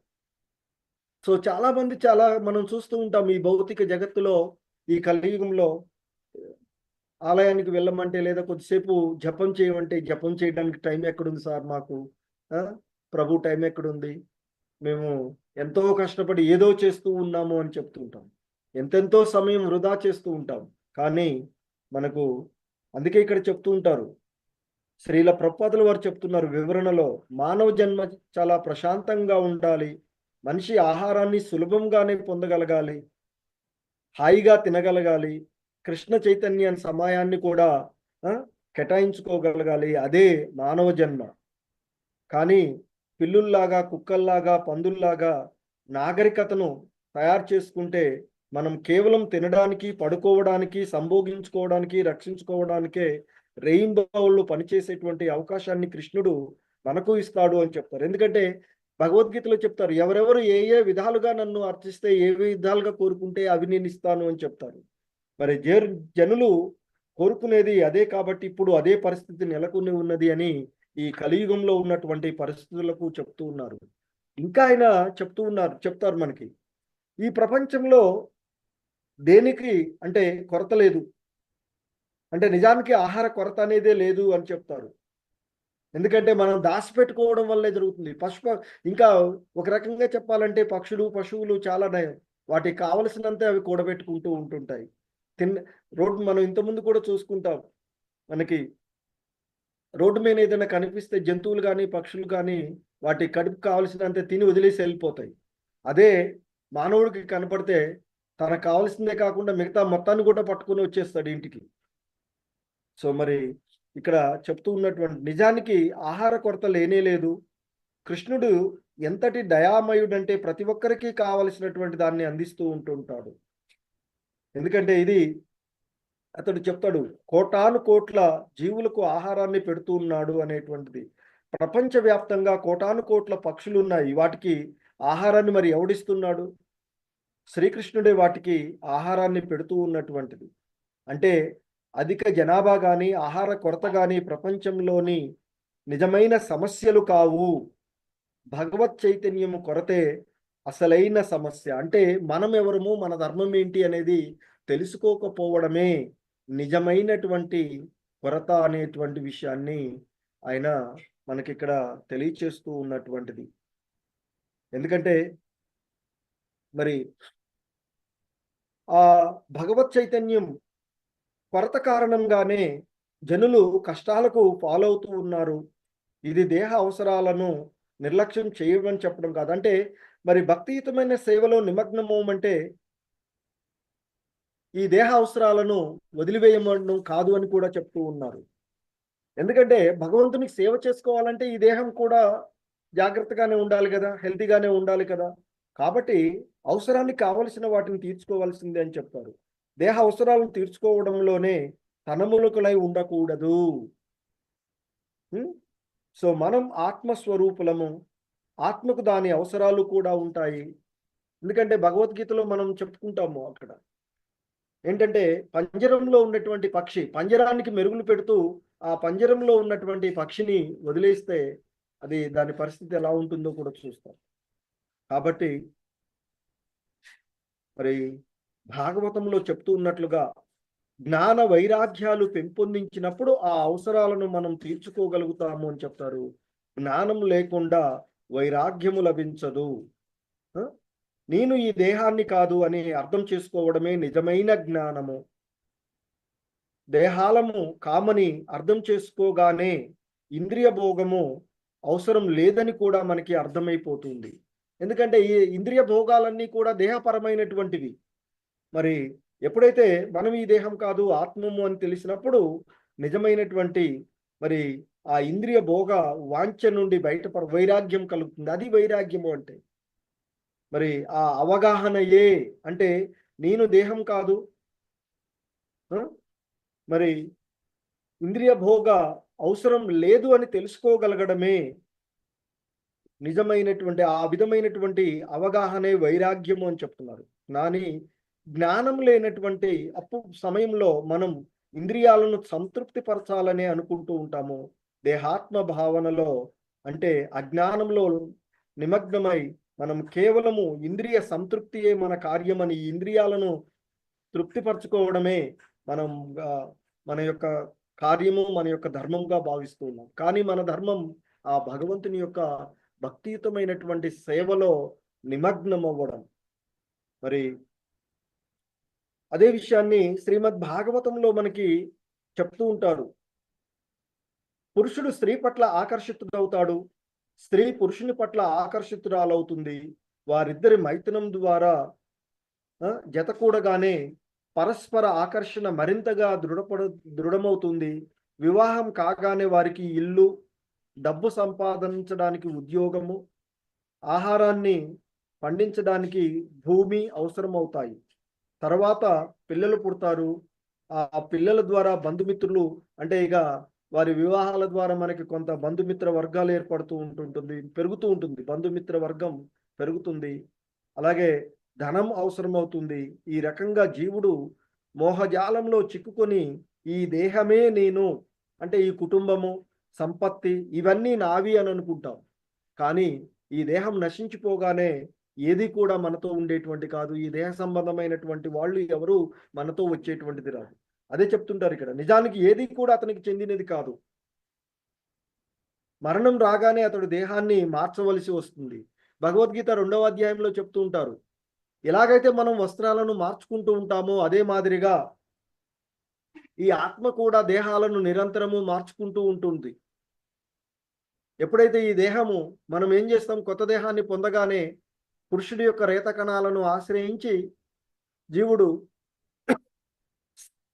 సో చాలా మంది మనం చూస్తూ ఉంటాం ఈ భౌతిక జగత్తులో, ఈ కలియుగంలో ఆలయానికి వెళ్ళమంటే లేదా కొద్దిసేపు జపం చేయమంటే జపం చేయడానికి టైం ఎక్కడుంది సార్ మాకు? ప్రభు టైం ఎక్కడుంది? మేము ఎంతో కష్టపడి ఏదో చేస్తూ ఉన్నాము అని చెప్తూ ఉంటాం. ఎంతెంతో సమయం వృధా చేస్తూ ఉంటాం. కానీ మనకు అందుకే ఇక్కడ చెప్తూ ఉంటారు. శ్రీల ప్రభుపాదుల వారు చెప్తున్నారు వివరణలో, మానవ జన్మ చాలా ప్రశాంతంగా ఉండాలి. మనిషి ఆహారాన్ని సులభంగానే పొందగలగాలి. హాయిగా తినగలగాలి. కృష్ణ చైతన్య సమయాన్ని కూడా కేటాయించుకోగలగాలి. అదే మానవ జన్మ. కానీ పిల్లుల్లాగా, కుక్కల్లాగా, పందుల్లాగా నాగరికతను తయారు చేసుకుంటే మనం కేవలం తినడానికి, పడుకోవడానికి, సంభోగించుకోవడానికి, రక్షించుకోవడానికే రెయిన్బోలు పనిచేసేటువంటి అవకాశాన్ని కృష్ణుడు మనకు ఇస్తాడు అని చెప్తారు. ఎందుకంటే భగవద్గీతలో చెప్తారు, ఎవరెవరు ఏ ఏ విధాలుగా నన్ను అర్చిస్తే, ఏ విధాలుగా కోరుకుంటే అవి నేను ఇస్తాను అని చెప్తారు. మరి జనులు కోరుకునేది అదే కాబట్టి ఇప్పుడు అదే పరిస్థితి నెలకొని ఉన్నది అని ఈ కలియుగంలో ఉన్నటువంటి పరిస్థితులకు చెప్తూ ఉన్నారు. ఇంకా ఆయన చెప్తారు మనకి, ఈ ప్రపంచంలో దేనికి అంటే కొరత లేదు. అంటే నిజానికి ఆహార కొరత అనేదే లేదు అని చెప్తారు. ఎందుకంటే మనం దాచిపెట్టుకోవడం వల్లే జరుగుతుంది. ఇంకా ఒక రకంగా చెప్పాలంటే పక్షులు, పశువులు చాలా నయం. వాటికి కావలసినంతే అవి కూడబెట్టుకుంటూ ఉంటుంటాయి. రోడ్డు మనం ఇంతకుముందు కూడా చూసుకుంటాం. మనకి రోడ్డు మీద ఏదైనా కనిపిస్తే జంతువులు గానీ, పక్షులు గానీ వాటి కడుపుకి కావాల్సినంత తిని వదిలేసి వెళ్ళిపోతాయి. అదే మానవుడికి కనపడితే తనకు కావాల్సిందే కాకుండా మిగతా మొత్తాన్ని కూడా పట్టుకొని వచ్చేస్తాడు ఇంటికి. సో మరి ఇక్కడ చెప్తూ ఉన్నటువంటి నిజానికి ఆహార కొరత లేనే లేదు. కృష్ణుడు ఎంతటి దయామయుడంటే ప్రతి ఒక్కరికి కావలసినటువంటి దాన్ని అందిస్తూ ఉంటుంటాడు. ఎందుకంటే ఇది అతడు చెప్తాడు, కోటాను కోట్ల జీవులకు ఆహారాన్ని పెడుతూ ఉన్నాడు అనేటువంటిది. ప్రపంచవ్యాప్తంగా కోటాను కోట్ల పక్షులు ఉన్నాయి. వాటికి ఆహారాన్ని మరి ఎవడిస్తున్నాడు? శ్రీకృష్ణుడే వాటికి ఆహారాన్ని పెడుతూ ఉన్నటువంటిది. అంటే అధిక జనాభా కానీ, ఆహార కొరత కానీ ప్రపంచంలోని నిజమైన సమస్యలు కావు. భగవత్ చైతన్యము కొరతే అసలైన సమస్య. అంటే మనం ఎవరము, మన ధర్మం ఏంటి అనేది తెలుసుకోకపోవడమే నిజమైనటువంటి కొరత అనేటువంటి విషయాన్ని ఆయన మనకిక్కడ తెలియచేస్తూ ఉన్నటువంటిది. ఎందుకంటే మరి ఆ భగవత్ చైతన్యం కొరత కారణంగానే జనులు కష్టాలకు పాలవుతూ ఉన్నారు. ఇది దేహ అవసరాలను నిర్లక్ష్యం చేయమని చెప్పడం కాదు. అంటే మరి భక్తియుతమైన సేవలో నిమగ్నమవ్వమంటే ఈ దేహ అవసరాలను వదిలివేయమనడం కాదు అని కూడా చెప్తూ ఉన్నారు. ఎందుకంటే భగవంతునికి సేవ చేసుకోవాలంటే ఈ దేహం కూడా జాగ్రత్తగానే ఉండాలి గదా! హెల్తీగానే ఉండాలి కదా! కాబట్టి అవసరానికి కావలసిన వాటిని తీర్చుకోవాల్సిందే అని చెప్తారు. దేహ అవసరాలను తీర్చుకోవడంలోనే తనములకులై ఉండకూడదు. హ్మ్. సో, మనం ఆత్మస్వరూపులము. ఆత్మకు దాని అవసరాలు కూడా ఉంటాయి. ఎందుకంటే భగవద్గీతలో మనం చెప్పుకుంటాము అక్కడ. ఏంటంటే పంజరంలో ఉన్నటువంటి పక్షి పంజరానికి మెరుగులు పెడుతూ ఆ పంజరంలో ఉన్నటువంటి పక్షిని వదిలేస్తే అది దాని పరిస్థితి ఎలా ఉంటుందో కూడా చూస్తాం. కాబట్టి మరి భాగవతంలో చెప్తూ ఉన్నట్లుగా జ్ఞాన వైరాగ్యాలు పెంపొందించినప్పుడు ఆ అవసరాలను మనం తీర్చుకోగలుగుతాము అని చెప్తారు. జ్ఞానం లేకుండా వైరాగ్యము లభించదు. ఆ! నేను ఈ దేహాన్ని కాదు అని అర్థం చేసుకోవడమే నిజమైన జ్ఞానము. దేహాలము కామని అర్థం చేసుకోగానే ఇంద్రియ భోగము అవసరం లేదని కూడా మనకి అర్థమైపోతుంది. ఎందుకంటే ఈ ఇంద్రియ భోగాలన్నీ కూడా దేహపరమైనటువంటివి. మరి ఎప్పుడైతే మనం ఈ దేహం కాదు ఆత్మము అని తెలిసినప్పుడు నిజమైనటువంటి మరి ఆ ఇంద్రియ భోగ వాంఛ నుండి వైరాగ్యం కలుగుతుంది. అది వైరాగ్యము అంటే. మరి ఆ అవగాహనయే అంటే నేను దేహం కాదు. ఆ! మరి ఇంద్రియ భోగ అవసరం లేదు అని తెలుసుకోగలగడమే నిజమైనటువంటి ఆ విధమైనటువంటి అవగాహనే వైరాగ్యము అని చెప్తున్నారు. కానీ జ్ఞానం లేనటువంటి సమయంలో మనం ఇంద్రియాలను సంతృప్తి పరచాలని అనుకుంటూ ఉంటాము. దేహాత్మ భావనలో అంటే అజ్ఞానంలో నిమగ్నమై మనం కేవలము ఇంద్రియ సంతృప్తియే మన కార్యమని ఈ ఇంద్రియాలను తృప్తిపరచుకోవడమే మనం మన యొక్క కార్యము, మన యొక్క ధర్మంగా భావిస్తూ ఉన్నాం. కానీ మన ధర్మం ఆ భగవంతుని యొక్క భక్తియుతమైనటువంటి సేవలో నిమగ్నమవ్వడం. మరి అదే విషయాన్ని శ్రీమద్ భాగవతంలో మనకి చెప్తూ ఉంటారు. పురుషుడు స్త్రీ పట్ల ఆకర్షితుడవుతాడు. స్త్రీ పురుషుని పట్ల ఆకర్షితురాలవుతుంది. వారిద్దరి మైథునం ద్వారా జత కూడగానే పరస్పర ఆకర్షణ మరింతగా దృఢమవుతుంది. వివాహం కాగానే వారికి ఇల్లు, డబ్బు సంపాదించడానికి ఉద్యోగము, ఆహారాన్ని పండించడానికి భూమి అవసరమవుతాయి. తర్వాత పిల్లలు పుడతారు. ఆ పిల్లల ద్వారా బంధుమిత్రులు అంటే ఇక వారి వివాహాల ద్వారా మనకి కొంత బంధుమిత్ర వర్గాలు ఏర్పడుతూ పెరుగుతూ ఉంటుంది. బంధుమిత్ర వర్గం పెరుగుతుంది. అలాగే ధనం అవసరమవుతుంది. ఈ రకంగా జీవుడు మోహజాలంలో చిక్కుకొని ఈ దేహమే నేను అంటే ఈ కుటుంబము, సంపత్తి ఇవన్నీ నావి అని అనుకుంటాం. కానీ ఈ దేహం నశించిపోగానే ఏది కూడా మనతో ఉండేటువంటి కాదు. ఈ దేహ సంబంధమైనటువంటి వాళ్ళు ఎవరు మనతో వచ్చేటువంటిది రాదు. అదే చెప్తుంటారు ఇక్కడ. నిజానికి ఏది కూడా అతనికి చెందినది కాదు. మరణం రాగానే అతడు దేహాన్ని మార్చవలసి వస్తుంది. భగవద్గీత 2వ అధ్యాయంలో చెప్తూ ఉంటారు. ఎలాగైతే మనం వస్త్రాలను మార్చుకుంటూ ఉంటామో అదే మాదిరిగా ఈ ఆత్మ కూడా దేహాలను నిరంతరము మార్చుకుంటూ ఉంటుంది. ఎప్పుడైతే ఈ దేహము మనం ఏం చేస్తాం కొత్త దేహాన్ని పొందగానే పురుషుడి యొక్క రేత కణాలను ఆశ్రయించి జీవుడు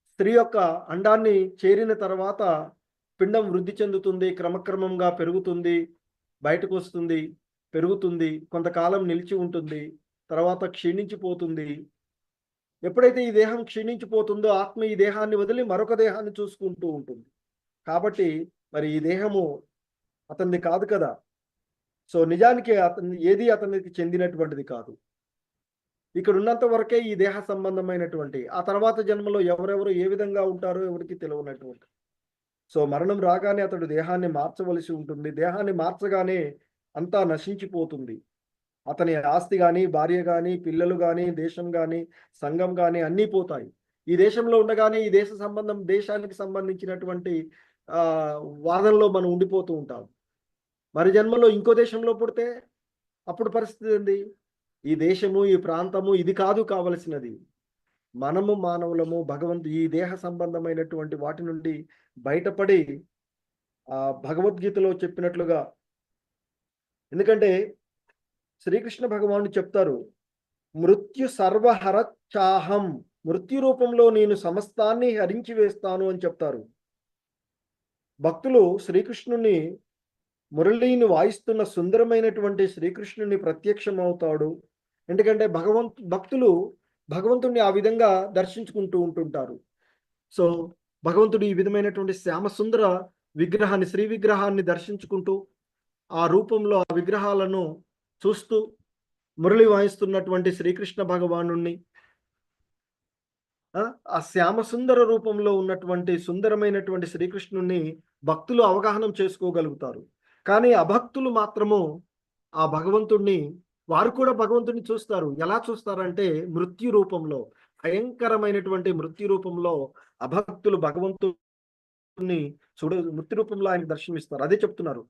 స్త్రీ యొక్క అండాన్ని చేరిన తర్వాత పిండం వృద్ధి చెందుతుంది, క్రమక్రమంగా పెరుగుతుంది, బయటకు వస్తుంది, పెరుగుతుంది, కొంతకాలం నిలిచి ఉంటుంది, తర్వాత క్షీణించిపోతుంది. ఎప్పుడైతే ఈ దేహం క్షీణించిపోతుందో ఆత్మ ఈ దేహాన్ని వదిలి మరొక దేహాన్ని చూసుకుంటూ ఉంటుంది. కాబట్టి మరి ఈ దేహము అతనిది కాదు కదా. సో నిజానికి అతనికి చెందినటువంటిది కాదు. ఇక్కడ ఉన్నంత వరకే ఈ దేహ సంబంధమైనటువంటి ఆ తర్వాత జన్మలో ఎవరెవరు ఏ విధంగా ఉంటారో ఎవరికి తెలియనటువంటి. సో మరణం రాగానే అతడు దేహాన్ని మార్చవలసి ఉంటుంది. దేహాన్ని మార్చగానే అంతా నశించిపోతుంది. అతని ఆస్తి గాని, భార్య గాని, పిల్లలు గాని, దేశం గాని, సంఘం గాని అన్నీ పోతాయి. ఈ దేశంలో ఉండగానే ఈ దేశానికి సంబంధించినటువంటి వాదనలో మనం ఉండిపోతూ ఉంటాం. మరి జన్మలో ఇంకో దేశంలో పుడితే అప్పుడు పరిస్థితి ఏంది? ఈ దేశము, ఈ ప్రాంతము ఇది కాదు కావలసినది. మనము మానవులము ఈ దేహ సంబంధమైనటువంటి వాటి నుండి బయటపడి భగవద్గీతలో చెప్పినట్లుగా, ఎందుకంటే శ్రీకృష్ణ భగవానుడు చెప్తారు, మృత్యు సర్వహరచ్చాహం, మృత్యు రూపంలో నేను సమస్తాన్ని హరించి వేస్తాను అని చెప్తారు. భక్తులు శ్రీకృష్ణుని మురళిని వాయిస్తున్న సుందరమైనటువంటి శ్రీకృష్ణుని ప్రత్యక్షమవుతాడు. ఎందుకంటే భక్తులు భగవంతుణ్ణి ఆ విధంగా దర్శించుకుంటూ ఉంటుంటారు. సో భగవంతుడు ఈ విధమైనటువంటి శ్యామసుందర విగ్రహాన్ని, శ్రీ విగ్రహాన్ని దర్శించుకుంటూ ఆ రూపంలో ఆ విగ్రహాలను చూస్తూ మురళి వాయిస్తున్నటువంటి శ్రీకృష్ణ భగవానుణ్ణి, ఆ శ్యామసుందర రూపంలో ఉన్నటువంటి సుందరమైనటువంటి శ్రీకృష్ణుణ్ణి భక్తులు అవగాహన చేసుకోగలుగుతారు. కానీ అభక్తులు మాత్రము ఆ భగవంతుణ్ణి, వారు కూడా భగవంతుడిని చూస్తారు. ఎలా చూస్తారంటే మృత్యు రూపంలో, భయంకరమైనటువంటి మృత్యు రూపంలో అభక్తులు భగవంతుడిని మృత్యు రూపంలో ఆయనకు దర్శనమిస్తారు. అదే చెప్తున్నారు,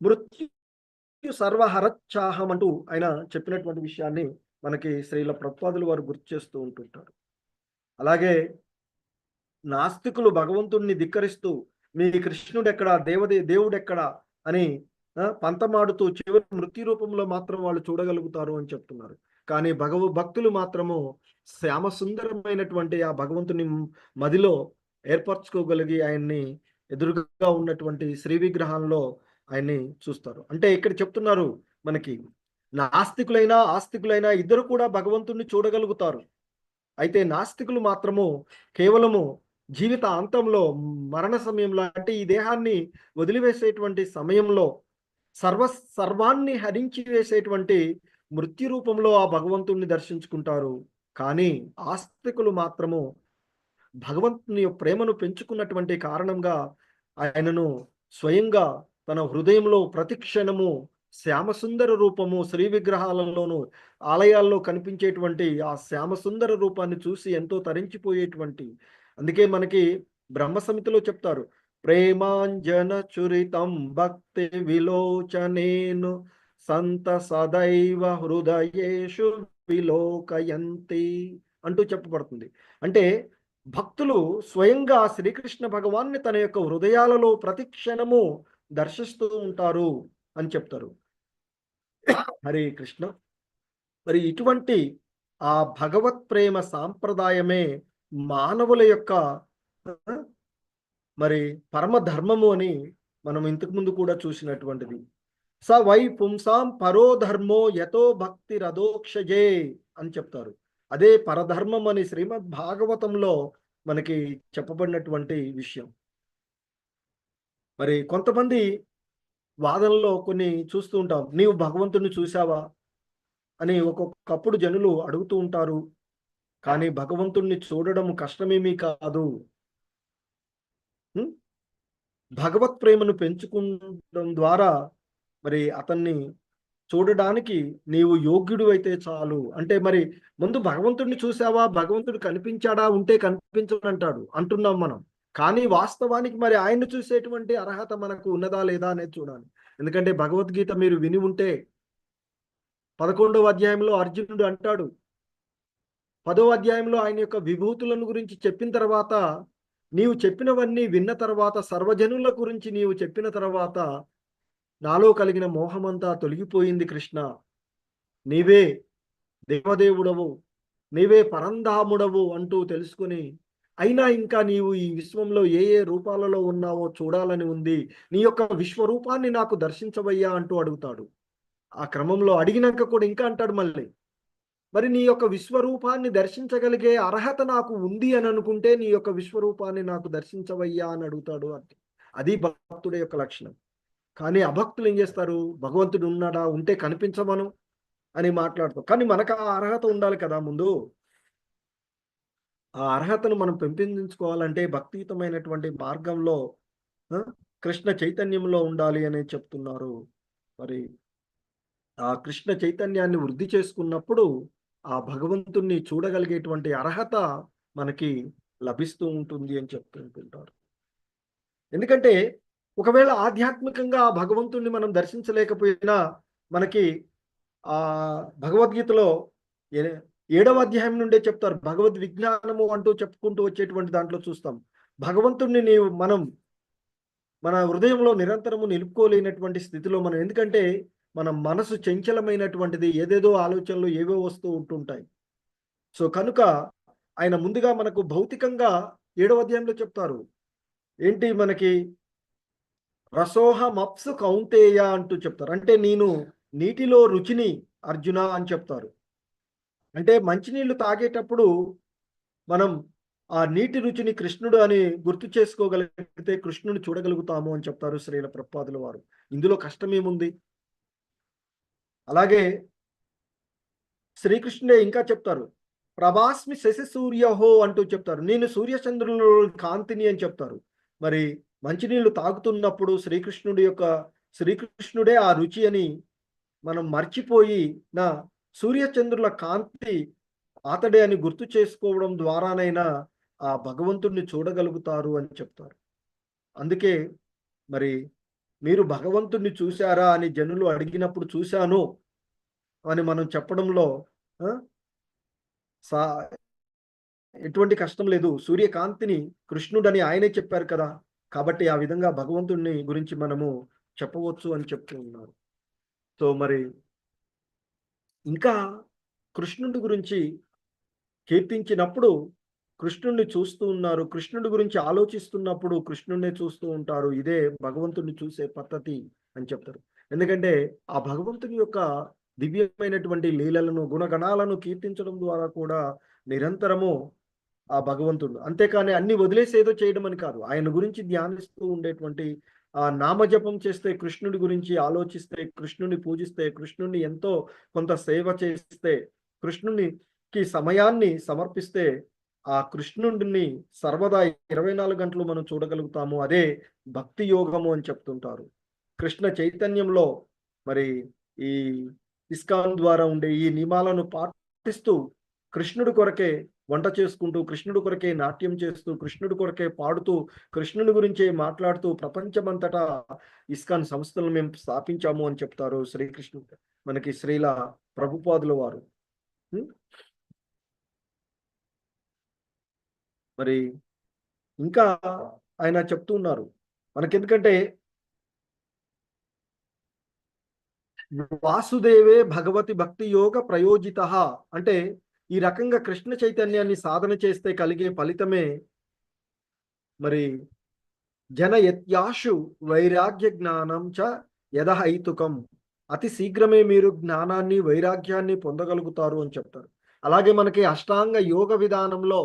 మృత్యు సర్వహరచ్చాహం అంటూ ఆయన చెప్పినటువంటి విషయాన్ని మనకి శ్రీల ప్రభుపాదులు వారు గుర్తు చేస్తూ ఉంటుంటారు. అలాగే నాస్తికులు భగవంతుణ్ణి ధిక్కరిస్తూ మీ కృష్ణుడెక్కడా, దేవుడెక్కడా అని పంతమాడుతూ చివరి మృత్యు రూపంలో మాత్రం వాళ్ళు చూడగలుగుతారు అని చెప్తున్నారు. కానీ భక్తులు మాత్రము శ్యామసుందరమైనటువంటి ఆ భగవంతుని మదిలో ఏర్పరచుకోగలిగి ఆయన్ని ఎదురుగా ఉన్నటువంటి శ్రీ విగ్రహాల్లో ఆయన్ని చూస్తారు. అంటే ఇక్కడ చెప్తున్నారు మనకి, నాస్తికులైనా ఆస్తికులైనా ఇద్దరు కూడా భగవంతుణ్ణి చూడగలుగుతారు. అయితే నాస్తికులు మాత్రము కేవలము జీవిత అంతంలో, మరణ సమయంలో, అంటే ఈ దేహాన్ని వదిలివేసేటువంటి సమయంలో సర్వాన్ని హరించి వేసేటువంటి మృత్యు రూపంలో ఆ భగవంతుణ్ణి దర్శించుకుంటారు. కానీ ఆస్తికులు మాత్రము భగవంతుని ప్రేమను పెంచుకున్నటువంటి కారణంగా ఆయనను స్వయంగా తన హృదయంలో ప్రతిక్షణము శ్యామసుందర రూపము, శ్రీ విగ్రహాలలోనూ ఆలయాల్లో కనిపించేటువంటి ఆ శ్యామసుందర రూపాన్ని చూసి ఎంతో తరించిపోయేటువంటి, అందుకే మనకి బ్రహ్మ సమితిలో చెప్తారు, ప్రేమాంజన చురితం భక్తి విలోచనేను సంత సదైవ హృదయేషు విలోకయంతి అంటూ చెప్పబడుతుంది. అంటే భక్తులు స్వయంగా శ్రీకృష్ణ భగవాన్ని తన యొక్క హృదయాలలో ప్రతిక్షణము దర్శిస్తూ ఉంటారు అని చెప్తారు. హరే కృష్ణ. మరి ఇటువంటి ఆ భగవత్ ప్రేమ సాంప్రదాయమే మానవుల యొక్క మరి పరమధర్మము అని మనం ఇంతకు ముందు కూడా చూసినటువంటిది. స వై పుంసాం పరోధర్మో యతో భక్తి రథోక్షజే అని చెప్తారు. అదే పరధర్మం అని శ్రీమద్ భాగవతంలో మనకి చెప్పబడినటువంటి విషయం. మరి కొంతమంది వాదనలో కొన్ని చూస్తూ ఉంటాం, నీవు భగవంతుని చూసావా అని ఒక్కొక్కప్పుడు జనులు అడుగుతూ ఉంటారు. కానీ భగవంతుణ్ణి చూడడం కష్టమేమీ కాదు. భగవత్ ప్రేమను పెంచుకోవడం ద్వారా మరి అతన్ని చూడడానికి నీవు యోగ్యుడు అయితే చాలు. అంటే మరి ముందు భగవంతుడిని చూసావా, భగవంతుడు కనిపించాడా, ఉంటే కనిపించడంటాడు అంటున్నాం మనం. కానీ వాస్తవానికి మరి ఆయన్ని చూసేటువంటి అర్హత మనకు ఉన్నదా లేదా అనేది చూడాలి. ఎందుకంటే భగవద్గీత మీరు విని ఉంటే 11వ అధ్యాయంలో అర్జునుడు అంటాడు, 10వ అధ్యాయంలో ఆయన యొక్క విభూతులను గురించి చెప్పిన తర్వాత, నీవు చెప్పినవన్నీ విన్న తర్వాత, సర్వజనుల గురించి నీవు చెప్పిన తర్వాత నాలో కలిగిన మోహమంతా తొలగిపోయింది కృష్ణ. నీవే దేవదేవుడవు, నీవే పరంధాముడవు అంటూ తెలుసుకుని, అయినా ఇంకా నీవు ఈ విశ్వంలో ఏ ఏ రూపాలలో ఉన్నావో చూడాలని ఉంది, నీ యొక్క విశ్వరూపాన్ని నాకు దర్శించవయ్యా అంటూ అడుగుతాడు. ఆ క్రమంలో అడిగినాక కూడా ఇంకా అంటాడు మళ్ళీ, మరి నీ యొక్క విశ్వరూపాన్ని దర్శించగలిగే అర్హత నాకు ఉంది అని అనుకుంటే నీ యొక్క విశ్వరూపాన్ని నాకు దర్శించవయ్యా అని అడుగుతాడు. అది భక్తుడి యొక్క లక్షణం. కానీ అభక్తులు ఏం చేస్తారు, భగవంతుడు ఉన్నాడా, ఉంటే కనిపించమను అని మాట్లాడతాం. కానీ మనకు ఆ అర్హత ఉండాలి కదా. ముందు ఆ అర్హతను మనం పెంపొందించుకోవాలంటే భక్తియుతమైనటువంటి మార్గంలో కృష్ణ చైతన్యంలో ఉండాలి అని చెప్తున్నారు. మరి ఆ కృష్ణ చైతన్యాన్ని వృద్ధి చేసుకున్నప్పుడు ఆ భగవంతుణ్ణి చూడగలిగేటువంటి అర్హత మనకి లభిస్తూ ఉంటుంది అని చెప్తుంటుంటారు. ఎందుకంటే ఒకవేళ ఆధ్యాత్మికంగా ఆ భగవంతుణ్ణి మనం దర్శించలేకపోయినా మనకి భగవద్గీతలో ఏ 7వ అధ్యాయం నుండే చెప్తారు. భగవద్ విజ్ఞానము అంటూ చెప్పుకుంటూ వచ్చేటువంటి దాంట్లో చూస్తాం. భగవంతుణ్ణి మనం మన హృదయంలో నిరంతరము నిలుపుకోలేనటువంటి స్థితిలో మనం, ఎందుకంటే మన మనసు చంచలమైనటువంటిది, ఏదేదో ఆలోచనలు ఏవో వస్తూ ఉంటుంటాయి. సో కనుక ఆయన ముందుగా మనకు భౌతికంగా 7వ అధ్యాయంలో చెప్తారు. ఏంటి మనకి రసోహమప్సు కౌంతేయ అంటూ చెప్తారు. అంటే నేను నీటిలో రుచిని అర్జున అని చెప్తారు. అంటే మంచినీళ్లు తాగేటప్పుడు మనం ఆ నీటి రుచిని కృష్ణుడు అని గుర్తు చేసుకోగలిగితే కృష్ణుని చూడగలుగుతాము అని చెప్తారు శ్రీల ప్రభుపాదుల వారు. ఇందులో కష్టమేముంది? అలాగే శ్రీకృష్ణుడే ఇంకా చెప్తారు. ప్రభాస్మి శశి సూర్యహో అంటూ చెప్తారు. నేను సూర్యచంద్రుల కాంతిని అని చెప్తారు. మరి మంచినీళ్లు తాగుతున్నప్పుడు శ్రీకృష్ణుడే ఆ రుచి అని మనం మర్చిపోయి నా సూర్యచంద్రుల కాంతి అతడే అని గుర్తు చేసుకోవడం ద్వారానైనా ఆ భగవంతుణ్ణి చూడగలుగుతారు అని చెప్తారు. అందుకే మరి మీరు భగవంతుణ్ణి చూశారా అని జనులు అడిగినప్పుడు చూశాను అని మనం చెప్పడంలో సా ఎటువంటి కష్టం లేదు. సూర్యకాంతిని కృష్ణుడని ఆయనే చెప్పారు కదా, కాబట్టి ఆ విధంగా భగవంతుణ్ణి గురించి మనము చెప్పవచ్చు అని చెప్తూ ఉన్నారు. సో మరి ఇంకా కృష్ణుడి గురించి కీర్తించినప్పుడు కృష్ణుడిని చూస్తూ ఉన్నారు. కృష్ణుడి గురించి ఆలోచిస్తున్నప్పుడు కృష్ణుడినే చూస్తూ ఉంటారు. ఇదే భగవంతుడిని చూసే పద్ధతి అని చెప్తారు. ఎందుకంటే ఆ భగవంతుని యొక్క దివ్యమైనటువంటి లీలలను, గుణగణాలను కీర్తించడం ద్వారా కూడా నిరంతరము ఆ భగవంతుడు, అంతేకాని అన్ని వదిలేసేదో చేయడం అని కాదు. ఆయన గురించి ధ్యానిస్తూ ఉండేటువంటి నామజపం చేస్తే, కృష్ణుడి గురించి ఆలోచిస్తే, కృష్ణుని పూజిస్తే, కృష్ణుని ఎంతో కొంత సేవ చేస్తే, కృష్ణునికి సమయాన్ని సమర్పిస్తే ఆ కృష్ణుడిని సర్వదా 24 గంటలు మనం చూడగలుగుతాము. అదే భక్తి యోగము అని చెప్తుంటారు. కృష్ణ చైతన్యంలో మరి ఈ ఇస్కాన్ ద్వారా ఉండే ఈ నియమాలను పాటిస్తూ కృష్ణుడి కొరకే వంట చేసుకుంటూ, కృష్ణుడి కొరకే నాట్యం చేస్తూ, కృష్ణుడి కొరకే పాడుతూ, కృష్ణుడి గురించే మాట్లాడుతూ ప్రపంచమంతటా ఇస్కాన్ సంస్థలను మేము స్థాపించాము అని చెప్తారు శ్రీకృష్ణుడు మనకి శ్రీల ప్రభుపాదుల వారు. మరి ఇంకా ఆయన చెప్తున్నారు మనకెందుకంటే వాసుదేవే భగవతి భక్తి యోగ ప్రయోజిత, అంటే ఈ రకంగా కృష్ణ చైతన్యాన్ని సాధన చేస్తే కలిగే ఫలితమే మరి జన యత్యాశు వైరాగ్య జ్ఞానం చ యదహైతుకం, అతి శీఘ్రమే మీరు జ్ఞానాన్ని వైరాగ్యాన్ని పొందగలుగుతారు అని చెప్తారు. అలాగే మనకి అష్టాంగ యోగ విధానంలో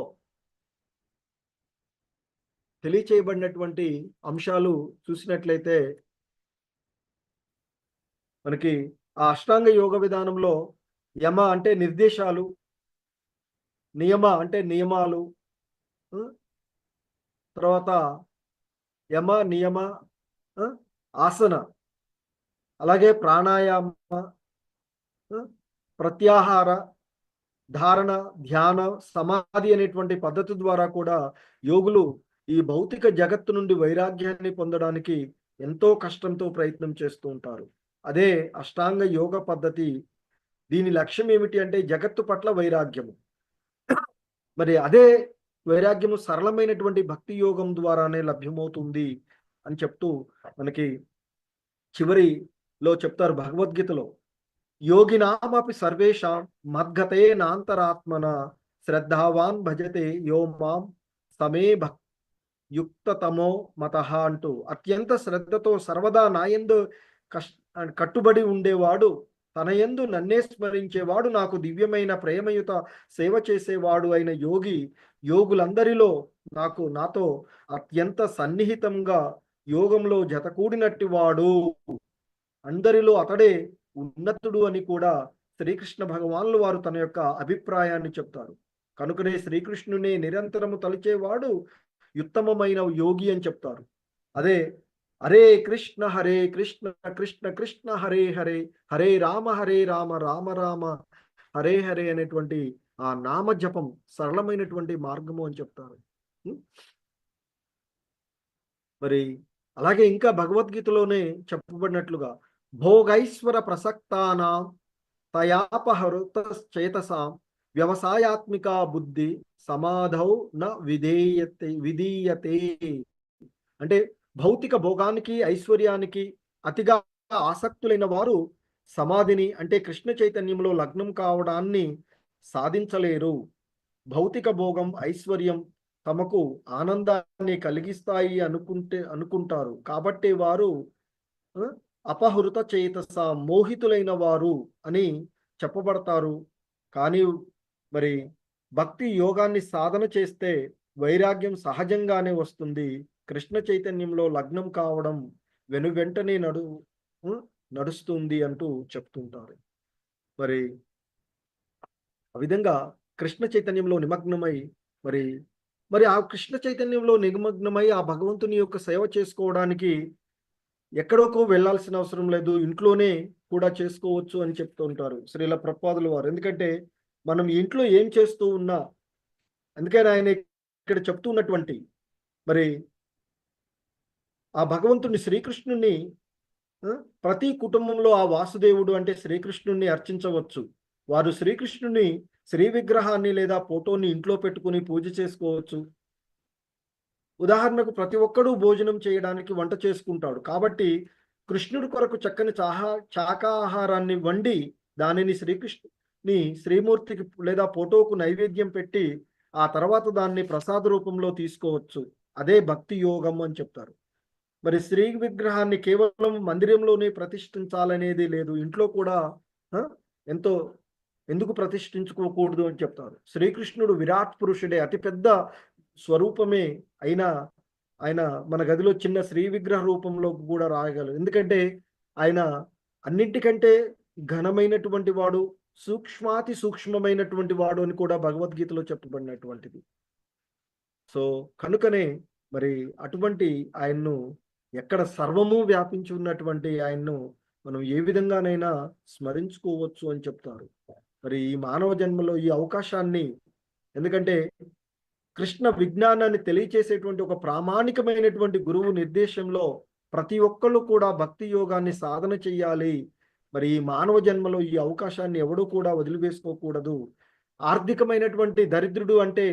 తెలియచేయబడినటువంటి అంశాలు చూసినట్లయితే మనకి ఆ అష్టాంగ యోగ విధానంలో యమ అంటే నిర్దేశాలు, నియమ అంటే నియమాలు, తర్వాత యమ నియమ ఆసన, అలాగే ప్రాణాయామ, ప్రత్యాహార, ధారణ, ధ్యాన, సమాధి అనేటువంటి పద్ధతి ద్వారా కూడా యోగులు ఈ భౌతిక జగత్తు నుండి వైరాగ్యాన్ని పొందడానికి ఎంతో కష్టంతో ప్రయత్నం చేస్తూ ఉంటారు. అదే అష్టాంగ యోగ పద్ధతి. దీని లక్ష్యం ఏమిటి అంటే జగత్తు పట్ల వైరాగ్యము. మరి అదే వైరాగ్యము సరళమైనటువంటి భక్తి యోగం ద్వారానే లభ్యమవుతుంది అని చెప్తూ మనకి చివరిలో చెప్తారు భగవద్గీతలో, యోగినామపి సర్వేషాం మద్గతే నాంతరాత్మన శ్రద్ధావాన్ భజతే యో మాం సమే యుక్తతమో మతః అంటూ, అత్యంత శ్రద్ధతో సర్వదా నాయందు కట్టుబడి ఉండేవాడు, తన యందు నన్నే స్మరించేవాడు, నాకు దివ్యమైన ప్రేమయుత సేవ చేసేవాడు అయిన యోగులందరిలో నాతో అత్యంత సన్నిహితంగా యోగంలో జతకూడినట్టి వాడు, అందరిలో అతడే ఉన్నతుడు అని కూడా శ్రీకృష్ణ భగవానులు వారు తన యొక్క అభిప్రాయాన్ని చెప్తారు. కనుకనే శ్రీకృష్ణునే నిరంతరము తలిచేవాడు ఉత్తమమైన యోగి అని చెప్తారు. అదే హరే కృష్ణ కృష్ణ కృష్ణ హరే హరే, హరే రామ రామ రామ హరే హరే అనేటువంటి ఆ నామ జపం సరళమైనటువంటి మార్గము అని చెప్తారు. ఉం? మరి అలాగే ఇంకా భగవద్గీతలోనే చెప్పబడినట్లుగా భోగైశ్వర ప్రసక్తానాం తయాపహృత చేతసాం వ్యవసాయాత్మిక బుద్ధి సమాధౌ న విధీయతే. అంటే భౌతిక భోగానికి ఐశ్వర్యానికి అతిగా ఆసక్తులైన వారు సమాధిని అంటే కృష్ణ చైతన్యంలో లగ్నం కావడాన్ని సాధించలేరు. భౌతిక భోగం ఐశ్వర్యం తమకు ఆనందాన్ని కలిగిస్తాయి అనుకుంటారు కాబట్టి వారు ఆ, అపహృత చేతస మోహితులైన వారు అని చెప్పబడతారు. కానీ మరి భక్తి యోగాన్ని సాధన చేస్తే వైరాగ్యం సహజంగానే వస్తుంది. కృష్ణ చైతన్యంలో లగ్నం కావడం వెనువెంటనే ఉ, నడుస్తుంది అంటూ చెప్తుంటారు. మరి ఆ విధంగా కృష్ణ చైతన్యంలో నిమగ్నమై మరి మరి ఆ కృష్ణ చైతన్యంలో నిమగ్నమై ఆ భగవంతుని యొక్క సేవ చేసుకోవడానికి ఎక్కడోకో వెళ్ళాల్సిన అవసరం లేదు, ఇంట్లోనే కూడా చేసుకోవచ్చు అని చెప్తూ ఉంటారు శ్రీల ప్రభుపాదుల వారు. ఎందుకంటే మనం ఇంట్లో ఏం చేస్తూ ఉన్నా, అందుకని ఆయన ఇక్కడ చెప్తున్నటువంటి మరి ఆ భగవంతుని శ్రీకృష్ణుని ఆ, ప్రతి కుటుంబంలో ఆ వాసుదేవుడు అంటే శ్రీకృష్ణుణ్ణి అర్చించవచ్చు. వారు శ్రీకృష్ణుని శ్రీ విగ్రహాన్ని లేదా ఫోటోని ఇంట్లో పెట్టుకుని పూజ చేసుకోవచ్చు. ఉదాహరణకు ప్రతి ఒక్కడూ భోజనం చేయడానికి వంట చేసుకుంటాడు కాబట్టి కృష్ణుడి కొరకు చక్కని శాకాహారాన్ని వండి దానిని శ్రీకృష్ణుని శ్రీమూర్తికి లేదా ఫోటోకు నైవేద్యం పెట్టి ఆ తర్వాత దాన్ని ప్రసాద రూపంలో తీసుకోవచ్చు. అదే భక్తి యోగం అని చెప్తారు. మరి శ్రీ విగ్రహాన్ని కేవలం మందిరంలోనే ప్రతిష్ఠించాలనేది లేదు, ఇంట్లో కూడా ఆ, ఎంతో ఎందుకు ప్రతిష్ఠించుకోకూడదు అని చెప్తారు. శ్రీకృష్ణుడు విరాట్ పురుషుడే, అతిపెద్ద స్వరూపమే అయినా ఆయన మన గదిలో చిన్న శ్రీ విగ్రహ రూపంలో కూడా రాయగలరు. ఎందుకంటే ఆయన అన్నింటికంటే ఘనమైనటువంటి వాడు, సూక్ష్మాతి సూక్ష్మమైనటువంటి వాడు అని కూడా భగవద్గీతలో చెప్పబడినటువంటిది. సో కనుకనే మరి అటువంటి ఆయన్ను ఎక్కడ సర్వము వ్యాపించి ఉన్నటువంటి ఆయన్ను మనం ఏ విధంగానైనా స్మరించుకోవచ్చు అని చెప్తారు. మరి ఈ మానవ జన్మలో ఈ అవకాశాన్ని, ఎందుకంటే కృష్ణ విజ్ఞానాన్ని తెలియచేసేటువంటి ఒక ప్రామాణికమైనటువంటి గురువు నిర్దేశంలో ప్రతి ఒక్కళ్ళు కూడా భక్తి యోగాన్ని సాధన చెయ్యాలి. మరి ఈ మానవ జన్మలో ఈ అవకాశాన్ని ఎవడూ కూడా వదిలివేసుకోకూడదు. ఆర్థికమైనటువంటి దరిద్రుడు అంటే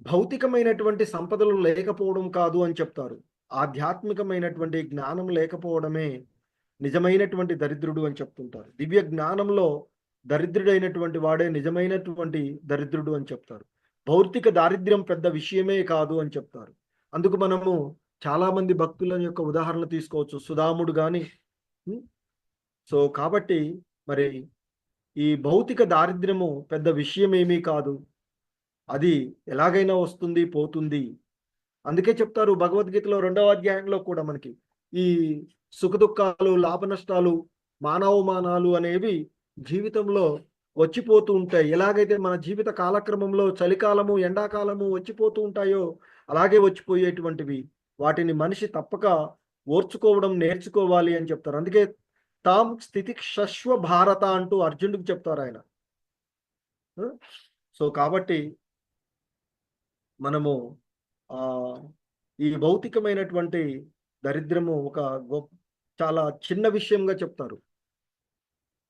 భౌతికమైనటువంటి సంపదలు లేకపోవడం కాదు అని చెప్తారు. ఆధ్యాత్మికమైనటువంటి జ్ఞానం లేకపోవడమే నిజమైనటువంటి దరిద్రుడు అని చెప్తుంటారు. దివ్య జ్ఞానంలో దరిద్రుడైనటువంటి వాడే నిజమైనటువంటి దరిద్రుడు అని చెప్తారు. భౌతిక దారిద్ర్యం పెద్ద విషయమే కాదు అని చెప్తారు. అందుకు మనము చాలా మంది భక్తుల యొక్క ఉదాహరణ తీసుకోవచ్చు, సుధాముడు కానీ. సో కాబట్టి మరి ఈ భౌతిక దారిద్ర్యము పెద్ద విషయం ఏమీ కాదు, అది ఎలాగైనా వస్తుంది పోతుంది. అందుకే చెప్తారు భగవద్గీతలో 2వ అధ్యాయంలో కూడా మనకి ఈ సుఖదుఖాలు లాభ నష్టాలు మానవమానాలు అనేవి జీవితంలో వచ్చిపోతూ ఉంటాయి. ఎలాగైతే మన జీవిత కాలక్రమంలో చలికాలము ఎండాకాలము వచ్చిపోతూ ఉంటాయో అలాగే వచ్చిపోయేటువంటివి, వాటిని మనిషి తప్పక ఓర్చుకోవడం నేర్చుకోవాలి అని చెప్తారు. అందుకే తాం స్థితి శశ్వ భారత అంటూ అర్జునుడికి చెప్తారు ఆయన. సో కాబట్టి మనము ఆ ఈ భౌతికమైనటువంటి దరిద్రము ఒక చాలా చిన్న విషయంగా చెప్తారు.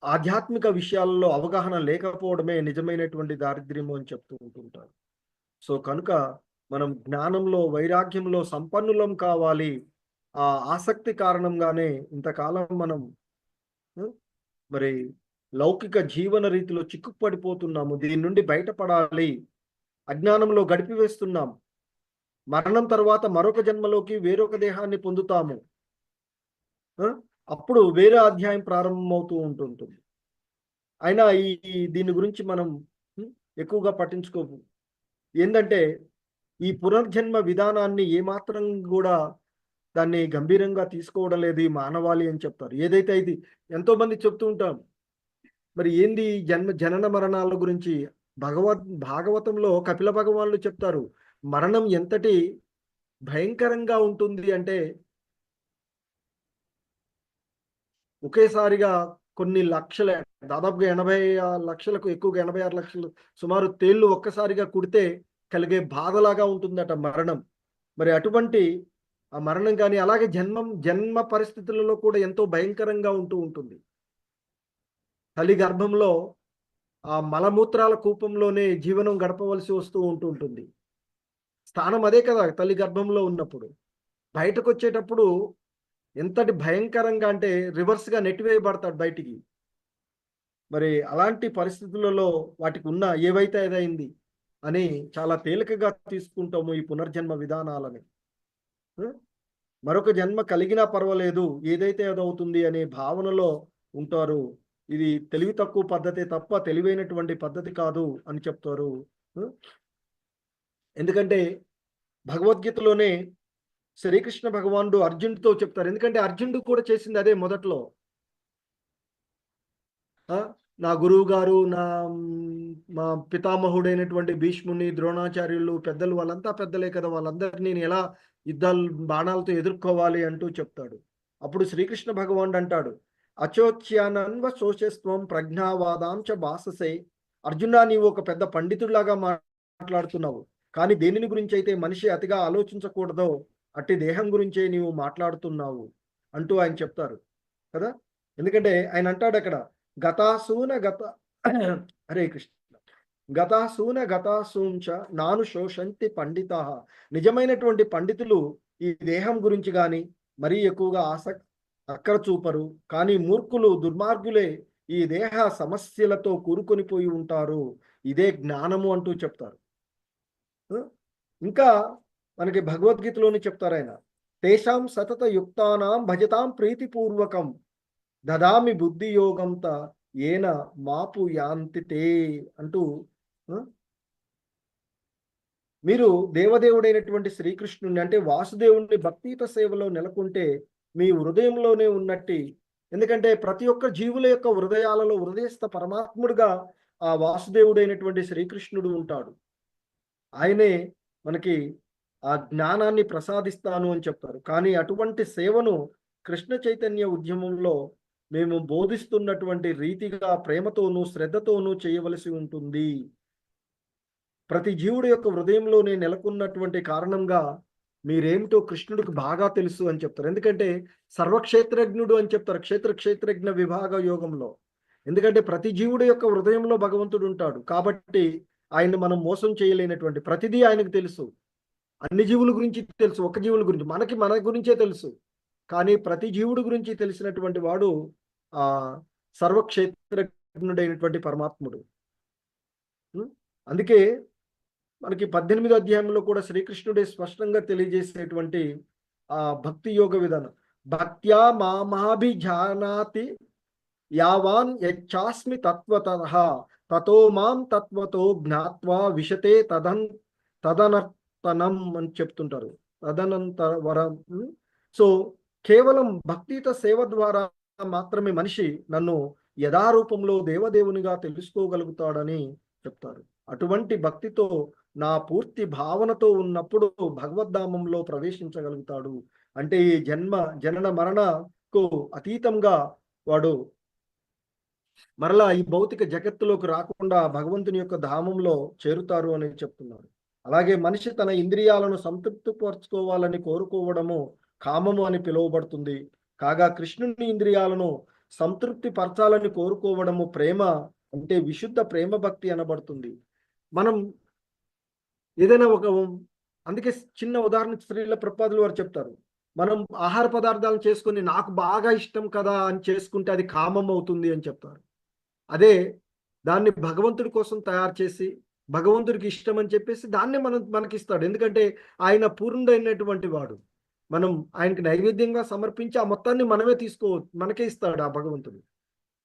ఆధ్యాత్మిక విషయాలలో అవగాహన లేకపోవడమే నిజమైనటువంటి దారిద్ర్యము అని చెప్తూ ఉంటుంటారు. సో కనుక మనం జ్ఞానంలో వైరాగ్యంలో సంపన్నులం కావాలి. ఆ ఆసక్తి కారణంగానే ఇంతకాలం మనం మరి లౌకిక జీవన రీతిలో చిక్కుపడిపోతున్నాము. దీని నుండి బయటపడాలి. అజ్ఞానంలో గడిపివేస్తున్నాం. మరణం తర్వాత మరొక జన్మలోకి వేరొక దేహాన్ని పొందుతాము. అప్పుడు వేరే అధ్యాయం ప్రారంభమవుతూ ఉంటుంటుంది. అయినా దీని గురించి మనం ఎక్కువగా పట్టించుకోము. ఏంటంటే ఈ పునర్జన్మ విధానాన్ని ఏమాత్రం కూడా దాన్ని గంభీరంగా తీసుకోవడం లేదు ఈ మానవాళి అని చెప్తారు. ఏదైతే ఇది ఎంతో మంది చెప్తూ ఉంటాం. మరి ఏంది జనన మరణాల గురించి భాగవతంలో కపిల భగవానులు చెప్తారు. మరణం ఎంతటి భయంకరంగా ఉంటుంది అంటే ఒకేసారిగా కొన్ని లక్షల, దాదాపుగా 86 లక్షలకు ఎక్కువగా 86 లక్షలు సుమారు తేళ్లు ఒక్కసారిగా కుడితే కలిగే బాధలాగా ఉంటుందట మరణం. మరి అటువంటి ఆ మరణం కానీ, అలాగే జన్మ పరిస్థితులలో కూడా ఎంతో భయంకరంగా ఉంటూ ఉంటుంది. తల్లి గర్భంలో ఆ మలమూత్రాల కూపంలోనే జీవనం గడపవలసి వస్తూ ఉంటుంది. స్థానం అదే కదా తల్లి గర్భంలో ఉన్నప్పుడు. బయటకొచ్చేటప్పుడు ఎంతటి భయంకరంగా అంటే రివర్స్‌గా నెట్టివేయబడతాడు బయటికి. మరి అలాంటి పరిస్థితులలో వాటికి ఉన్న ఏవైతే అదయింది అని చాలా తేలికగా తీసుకుంటాము ఈ పునర్జన్మ విధానాలని. మరొక జన్మ కలిగినా పర్వాలేదు, ఏదైతే అదవుతుంది అనే భావనలో ఉంటారు. ఇది తెలివి తక్కువ పద్ధతే తప్ప తెలివైనటువంటి పద్ధతి కాదు అని చెప్తారు. ఎందుకంటే భగవద్గీతలోనే శ్రీకృష్ణ భగవానుడు అర్జునుడితో చెప్తారు. ఎందుకంటే అర్జునుడు కూడా చేసింది అదే మొదట్లో. నా గురువు గారు, మా పితామహుడైనటువంటి భీష్ముని, ద్రోణాచార్యులు పెద్దలు వాళ్ళంతా పెద్దలే కదా! వాళ్ళందరిని నేను ఎలా బాణాలతో ఎదుర్కోవాలి అంటూ చెప్తాడు. అప్పుడు శ్రీకృష్ణ భగవానుడు అంటాడు, అచోచ్యానన్వ శోషస్త్వం ప్రజ్ఞావాదాంచ భాససే. అర్జునా, నీవు ఒక పెద్ద పండితుడిలాగా మాట్లాడుతున్నావు. కానీ దేనిని గురించి అయితే మనిషి అతిగా ఆలోచించకూడదో అట్టి దేహం గురించే నీవు మాట్లాడుతున్నావు అంటూ ఆయన చెప్తారు కదా! ఎందుకంటే ఆయన అంటాడు అక్కడ, గతాసూన గత హరే కృష్ణ, గతాసూన గతాసూంచ నాను శోషంతి పండిత. నిజమైనటువంటి పండితులు ఈ దేహం గురించి కానీ మరీ ఎక్కువగా అక్కర చూపరు. కానీ మూర్ఖులు, దుర్మార్గులే ఈ దేహ సమస్యలతో కూరుకొని పోయి ఉంటారు. ఇదే జ్ఞానము అంటూ చెప్తారు. ఇంకా మనకి భగవద్గీతలోని చెప్తారు ఆయన, తేషాం సతత యుక్తానాం భజతాం ప్రీతిపూర్వకం దదామి బుద్ధి యోగంత ఏన మాపు యాంతి తే అంటూ, మీరు దేవదేవుడైనటువంటి శ్రీకృష్ణుని అంటే వాసుదేవుని భక్తియుత సేవలో నెలకొంటే మీ హృదయంలోనే ఉన్నట్టి. ఎందుకంటే ప్రతి ఒక్క జీవుల యొక్క హృదయాలలో హృదయస్థ పరమాత్ముడుగా ఆ వాసుదేవుడైనటువంటి శ్రీకృష్ణుడు ఉంటాడు. ఆయనే మనకి ఆ జ్ఞానాన్ని ప్రసాదిస్తాను అని చెప్తారు. కానీ అటువంటి సేవను కృష్ణ చైతన్య ఉద్యమంలో మేము బోధిస్తున్నటువంటి రీతిగా ప్రేమతోనూ శ్రద్ధతోనూ చేయవలసి ఉంటుంది. ప్రతి జీవుడి యొక్క హృదయంలోనే నెలకొన్నటువంటి కారణంగా మీరేమిటో కృష్ణుడికి బాగా తెలుసు అని చెప్తారు. ఎందుకంటే సర్వక్షేత్రజ్ఞుడు అని చెప్తారు క్షేత్రజ్ఞ విభాగ యోగంలో. ఎందుకంటే ప్రతి జీవుడి యొక్క హృదయంలో భగవంతుడు ఉంటాడు. కాబట్టి ఆయన్ని మనం మోసం చేయలేనటువంటి ప్రతిదీ ఆయనకు తెలుసు. అన్ని జీవుల గురించి తెలుసు, ఒక జీవుల గురించి మన గురించే తెలుసు. కానీ ప్రతి జీవుడి గురించి తెలిసినటువంటి వాడు ఆ సర్వక్షేత్రజ్ఞుడైనటువంటి పరమాత్ముడు. అందుకే మనకి 18వ అధ్యాయంలో కూడా శ్రీకృష్ణుడే స్పష్టంగా తెలియజేసేటువంటి ఆ భక్తి యోగ విధానం. భక్త్యా మామాభిజానాతి యావాన్ యచ్చాస్మి తత్వతః తతో మాం తత్వతో జ్ఞాత్వా విశతే తదనర్తనం అని చెప్తుంటారు. తదనంతరవరం. సో కేవలం భక్తిత సేవ ద్వారా మాత్రమే మనిషి నన్ను యథారూపంలో దేవదేవునిగా తెలుసుకోగలుగుతాడని చెప్తారు. అటువంటి భక్తితో నా పూర్తి భావనతో ఉన్నప్పుడు భగవద్ధామంలో ప్రవేశించగలుగుతాడు. అంటే ఈ జనన మరణకు అతీతంగా వాడు మరలా ఈ భౌతిక జగత్తులోకి రాకుండా భగవంతుని యొక్క ధామంలో చేరుతారు అని చెప్తున్నారు. అలాగే మనిషి తన ఇంద్రియాలను సంతృప్తిపరచుకోవాలని కోరుకోవడము కామము అని పిలువబడుతుంది. కాగా కృష్ణుని ఇంద్రియాలను సంతృప్తి పరచాలని కోరుకోవడము ప్రేమ, అంటే విశుద్ధ ప్రేమ భక్తి అనబడుతుంది. మనం ఏదైనా అందుకే చిన్న ఉదాహరణ శ్రీల ప్రభుపాదులు వారు చెప్తారు, మనం ఆహార పదార్థాలను చేసుకుని నాకు బాగా ఇష్టం కదా అని చేసుకుంటే అది కామం అవుతుంది అని చెప్తారు. అదే దాన్ని భగవంతుడి కోసం తయారు చేసి భగవంతుడికి ఇష్టం అని చెప్పేసి దాన్నే మనకిస్తాడు. ఎందుకంటే ఆయన పూర్ణుడైనటువంటి వాడు. మనం ఆయనకి నైవేద్యంగా సమర్పించి ఆ మొత్తాన్ని మనకే ఇస్తాడు ఆ భగవంతుడు.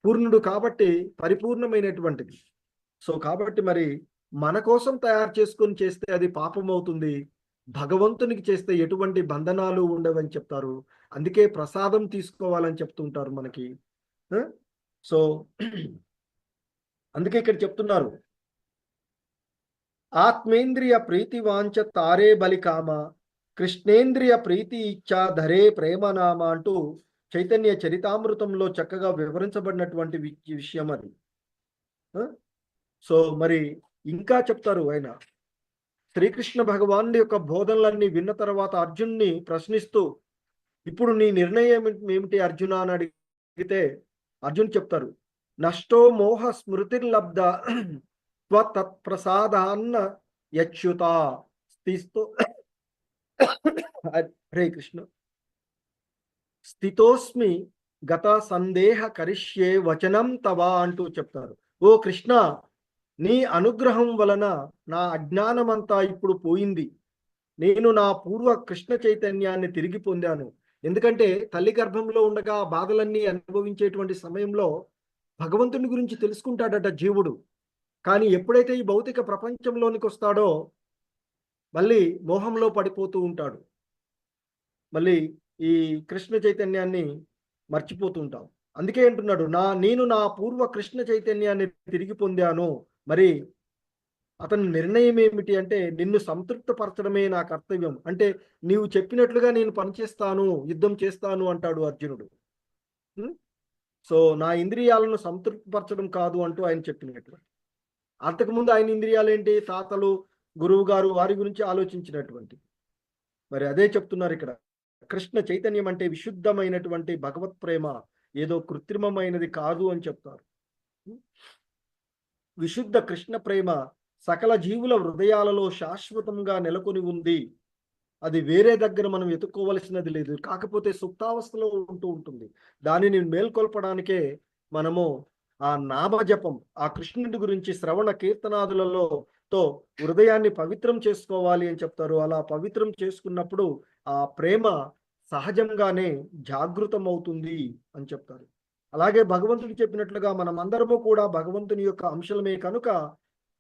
పూర్ణుడు కాబట్టి పరిపూర్ణమైనటువంటిది. సో కాబట్టి మరి మన కోసం తయారు చేసుకొని చేస్తే అది పాపం అవుతుంది. భగవంతునికి చేస్తే ఎటువంటి బంధనాలు ఉండవని చెప్తారు. అందుకే ప్రసాదం తీసుకోవాలని చెప్తుంటారు మనకి. సో అందుకే ఇక్కడ చెప్తున్నారు, ఆత్మేంద్రియ ప్రీతి వాంఛ తారే బలికామ కృష్ణేంద్రియ ప్రీతి ఇచ్చా ధరే ప్రేమనామ అంటూ చైతన్య చరితామృతంలో చక్కగా వివరించబడినటువంటి విషయం అది. సో మరి ఇంకా చెప్తారు ఆయన, శ్రీకృష్ణ భగవానుడి యొక్క బోధనలన్నీ విన్న తర్వాత అర్జున్ని ప్రశ్నిస్తూ, ఇప్పుడు నీ నిర్ణయం ఏమిటి అర్జున అని అడిగితే అర్జున్ చెప్తారు, నష్టో మోహ స్మృతిర్లబ్ధ తత్ప్రసాదాన్న యచ్యుత స్థితో హరే కృష్ణ స్థితోస్మి గత సందేహ కరిష్యే వచనం తవా అంటూ చెప్తారు. ఓ కృష్ణ, నీ అనుగ్రహం వలన నా అజ్ఞానమంతా ఇప్పుడు పోయింది. నేను నా పూర్వ కృష్ణ చైతన్యాన్ని తిరిగి పొందాను. ఎందుకంటే తల్లి గర్భంలో ఉండగా బాధలన్నీ అనుభవించేటువంటి సమయంలో భగవంతుని గురించి తెలుసుకుంటాడట జీవుడు. కానీ ఎప్పుడైతే ఈ భౌతిక ప్రపంచంలోనికి వస్తాడో మళ్ళీ మోహంలో పడిపోతూ ఉంటాడు. మళ్ళీ ఈ కృష్ణ చైతన్యాన్ని మర్చిపోతూ ఉంటాం. అందుకే అంటున్నాడు, నేను నా పూర్వ కృష్ణ చైతన్యాన్ని తిరిగి పొందాను. మరి అతని నిర్ణయం ఏమిటి అంటే, నిన్ను సంతృప్తపరచడమే నా కర్తవ్యం. అంటే నీవు చెప్పినట్లుగా నేను పనిచేస్తాను, యుద్ధం చేస్తాను అంటాడు అర్జునుడు. సో నా ఇంద్రియాలను సంతృప్తిపరచడం కాదు అంటూ ఆయన చెప్పినట్లు. అంతకుముందు ఆయన ఇంద్రియాలు ఏంటి? తాతలు, గురువు గారు వారి గురించి ఆలోచించినటువంటి. మరి అదే చెప్తున్నారు ఇక్కడ, కృష్ణ చైతన్యం అంటే విశుద్ధమైనటువంటి భగవత్ ప్రేమ, ఏదో కృత్రిమమైనది కాదు అని చెప్తారు. విశుద్ధ కృష్ణ ప్రేమ సకల జీవుల హృదయాలలో శాశ్వతంగా నెలకొని ఉంది. అది వేరే దగ్గర మనం ఎత్తుక్కోవలసినది లేదు. కాకపోతే సుప్తావస్థలో ఉంటూ ఉంటుంది. దానిని మేల్కొల్పడానికే మనము ఆ నామజపం, ఆ కృష్ణుడి గురించి శ్రవణ కీర్తనాదులలో హృదయాన్ని పవిత్రం చేసుకోవాలి అని చెప్తారు. అలా పవిత్రం చేసుకున్నప్పుడు ఆ ప్రేమ సహజంగానే జాగృతం అవుతుంది అని చెప్తారు. అలాగే భగవంతుడు చెప్పినట్లుగా మనం అందరము కూడా భగవంతుని యొక్క అంశలమే కనుక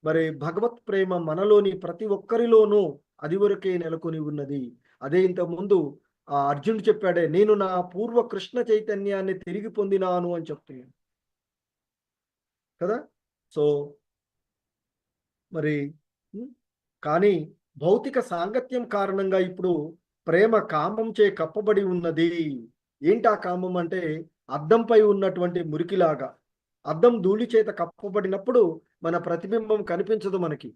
మరి భగవత్ ప్రేమ మనలోని ప్రతి ఒక్కరిలోనూ అది వరకే నెలకొని ఉన్నది. అదే ఇంతకుముందు ఆ అర్జునుడు చెప్పాడే, నేను నా పూర్వ కృష్ణ చైతన్యాన్ని తిరిగి పొందినాను అని చెప్తున్నాను కదా. సో మరి కానీ భౌతిక సాంగత్యం కారణంగా ఇప్పుడు ప్రేమ కామంచే కప్పబడి ఉన్నది. ఏంటి ఆ కామం అంటే, అద్దంపై ఉన్నటువంటి మురికిలాగా. అద్దం ధూళి చేత కప్పబడినప్పుడు మన ప్రతిబింబం కనిపించదు. మనకి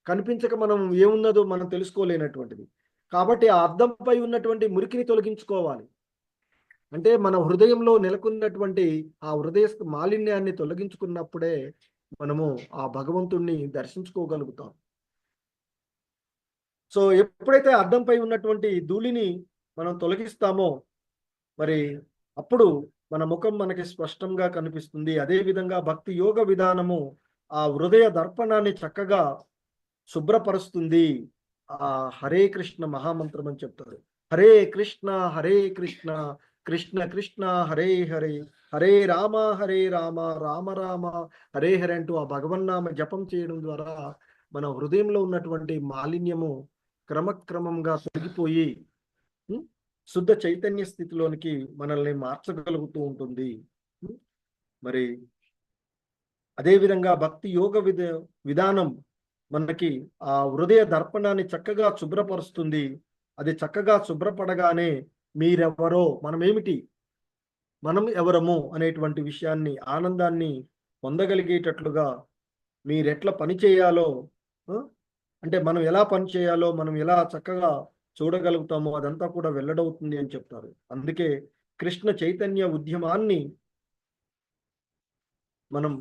కనిపించక మనం ఏమున్నదో మనం తెలుసుకోలేనటువంటిది. కాబట్టి ఆ అద్దంపై ఉన్నటువంటి మురికిని తొలగించుకోవాలి. అంటే మన హృదయంలో నెలకొన్నటువంటి ఆ హృదయ మాలిన్యాన్ని తొలగించుకున్నప్పుడే మనము ఆ భగవంతుణ్ణి దర్శించుకోగలుగుతాం. సో ఎప్పుడైతే అద్దంపై ఉన్నటువంటి ధూళిని మనం తొలగిస్తామో మరి అప్పుడు మన ముఖం మనకి స్పష్టంగా కనిపిస్తుంది. అదేవిధంగా భక్తి యోగ విధానము ఆ హృదయ దర్పణాన్ని చక్కగా శుభ్రపరుస్తుంది. ఆ హరే కృష్ణ మహామంత్రం అని చెప్తారు. హరే కృష్ణ కృష్ణ కృష్ణ హరే హరే, హరే రామ రామ రామ హరే హరే అంటూ ఆ భగవన్నామ జపం చేయడం ద్వారా మన హృదయంలో ఉన్నటువంటి మాలిన్యము క్రమక్రమంగా తొలగిపోయి శుద్ధ చైతన్య స్థితిలోనికి మనల్ని మార్చగలుగుతూ ఉంటుంది. మరి అదేవిధంగా భక్తి యోగ విధానం మనకి ఆ హృదయ దర్పణాన్ని చక్కగా శుభ్రపరుస్తుంది. అది చక్కగా శుభ్రపడగానే మీరెవరో, మనమేమిటి, మనం ఎవరము అనేటువంటి విషయాన్ని, ఆనందాన్ని పొందగలిగేటట్లుగా మీరెట్లా పని చేయాలో, అంటే మనం ఎలా పని చేయాలో, మనం ఎలా చక్కగా చూడగలుగుతామో అదంతా కూడా వెల్లడవుతుంది అని చెప్తారు. అందుకే కృష్ణ చైతన్య ఉద్యమాన్ని మనం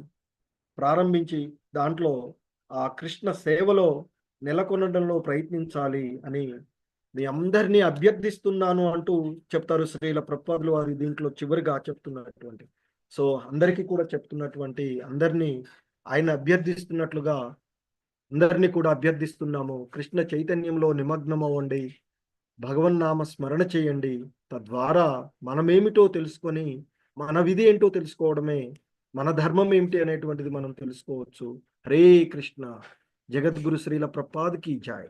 ప్రారంభించి దాంట్లో ఆ కృష్ణ సేవలో నెలకొనడంలో ప్రయత్నించాలి అని మీ అందరినీ అభ్యర్థిస్తున్నాను అంటూ చెప్తారు శ్రీల ప్రభుపాదులు వారి దీంట్లో చివరిగా చెప్తున్నటువంటి. సో అందరికీ కూడా చెప్తున్నటువంటి, అందరినీ ఆయన అభ్యర్థిస్తున్నట్లుగా అందరినీ కూడా అభ్యర్థిస్తున్నాము. కృష్ణ చైతన్యంలో నిమగ్నం అవ్వండి, భగవన్నామ స్మరణ చేయండి. తద్వారా మనమేమిటో తెలుసుకొని మన విధి ఏంటో తెలుసుకోవడమే, మన ధర్మం ఏమిటి అనేటువంటిది మనం తెలుసుకోవచ్చు. హరే కృష్ణ. జగద్గురు శ్రీల ప్రభుపాద్ కీ జై.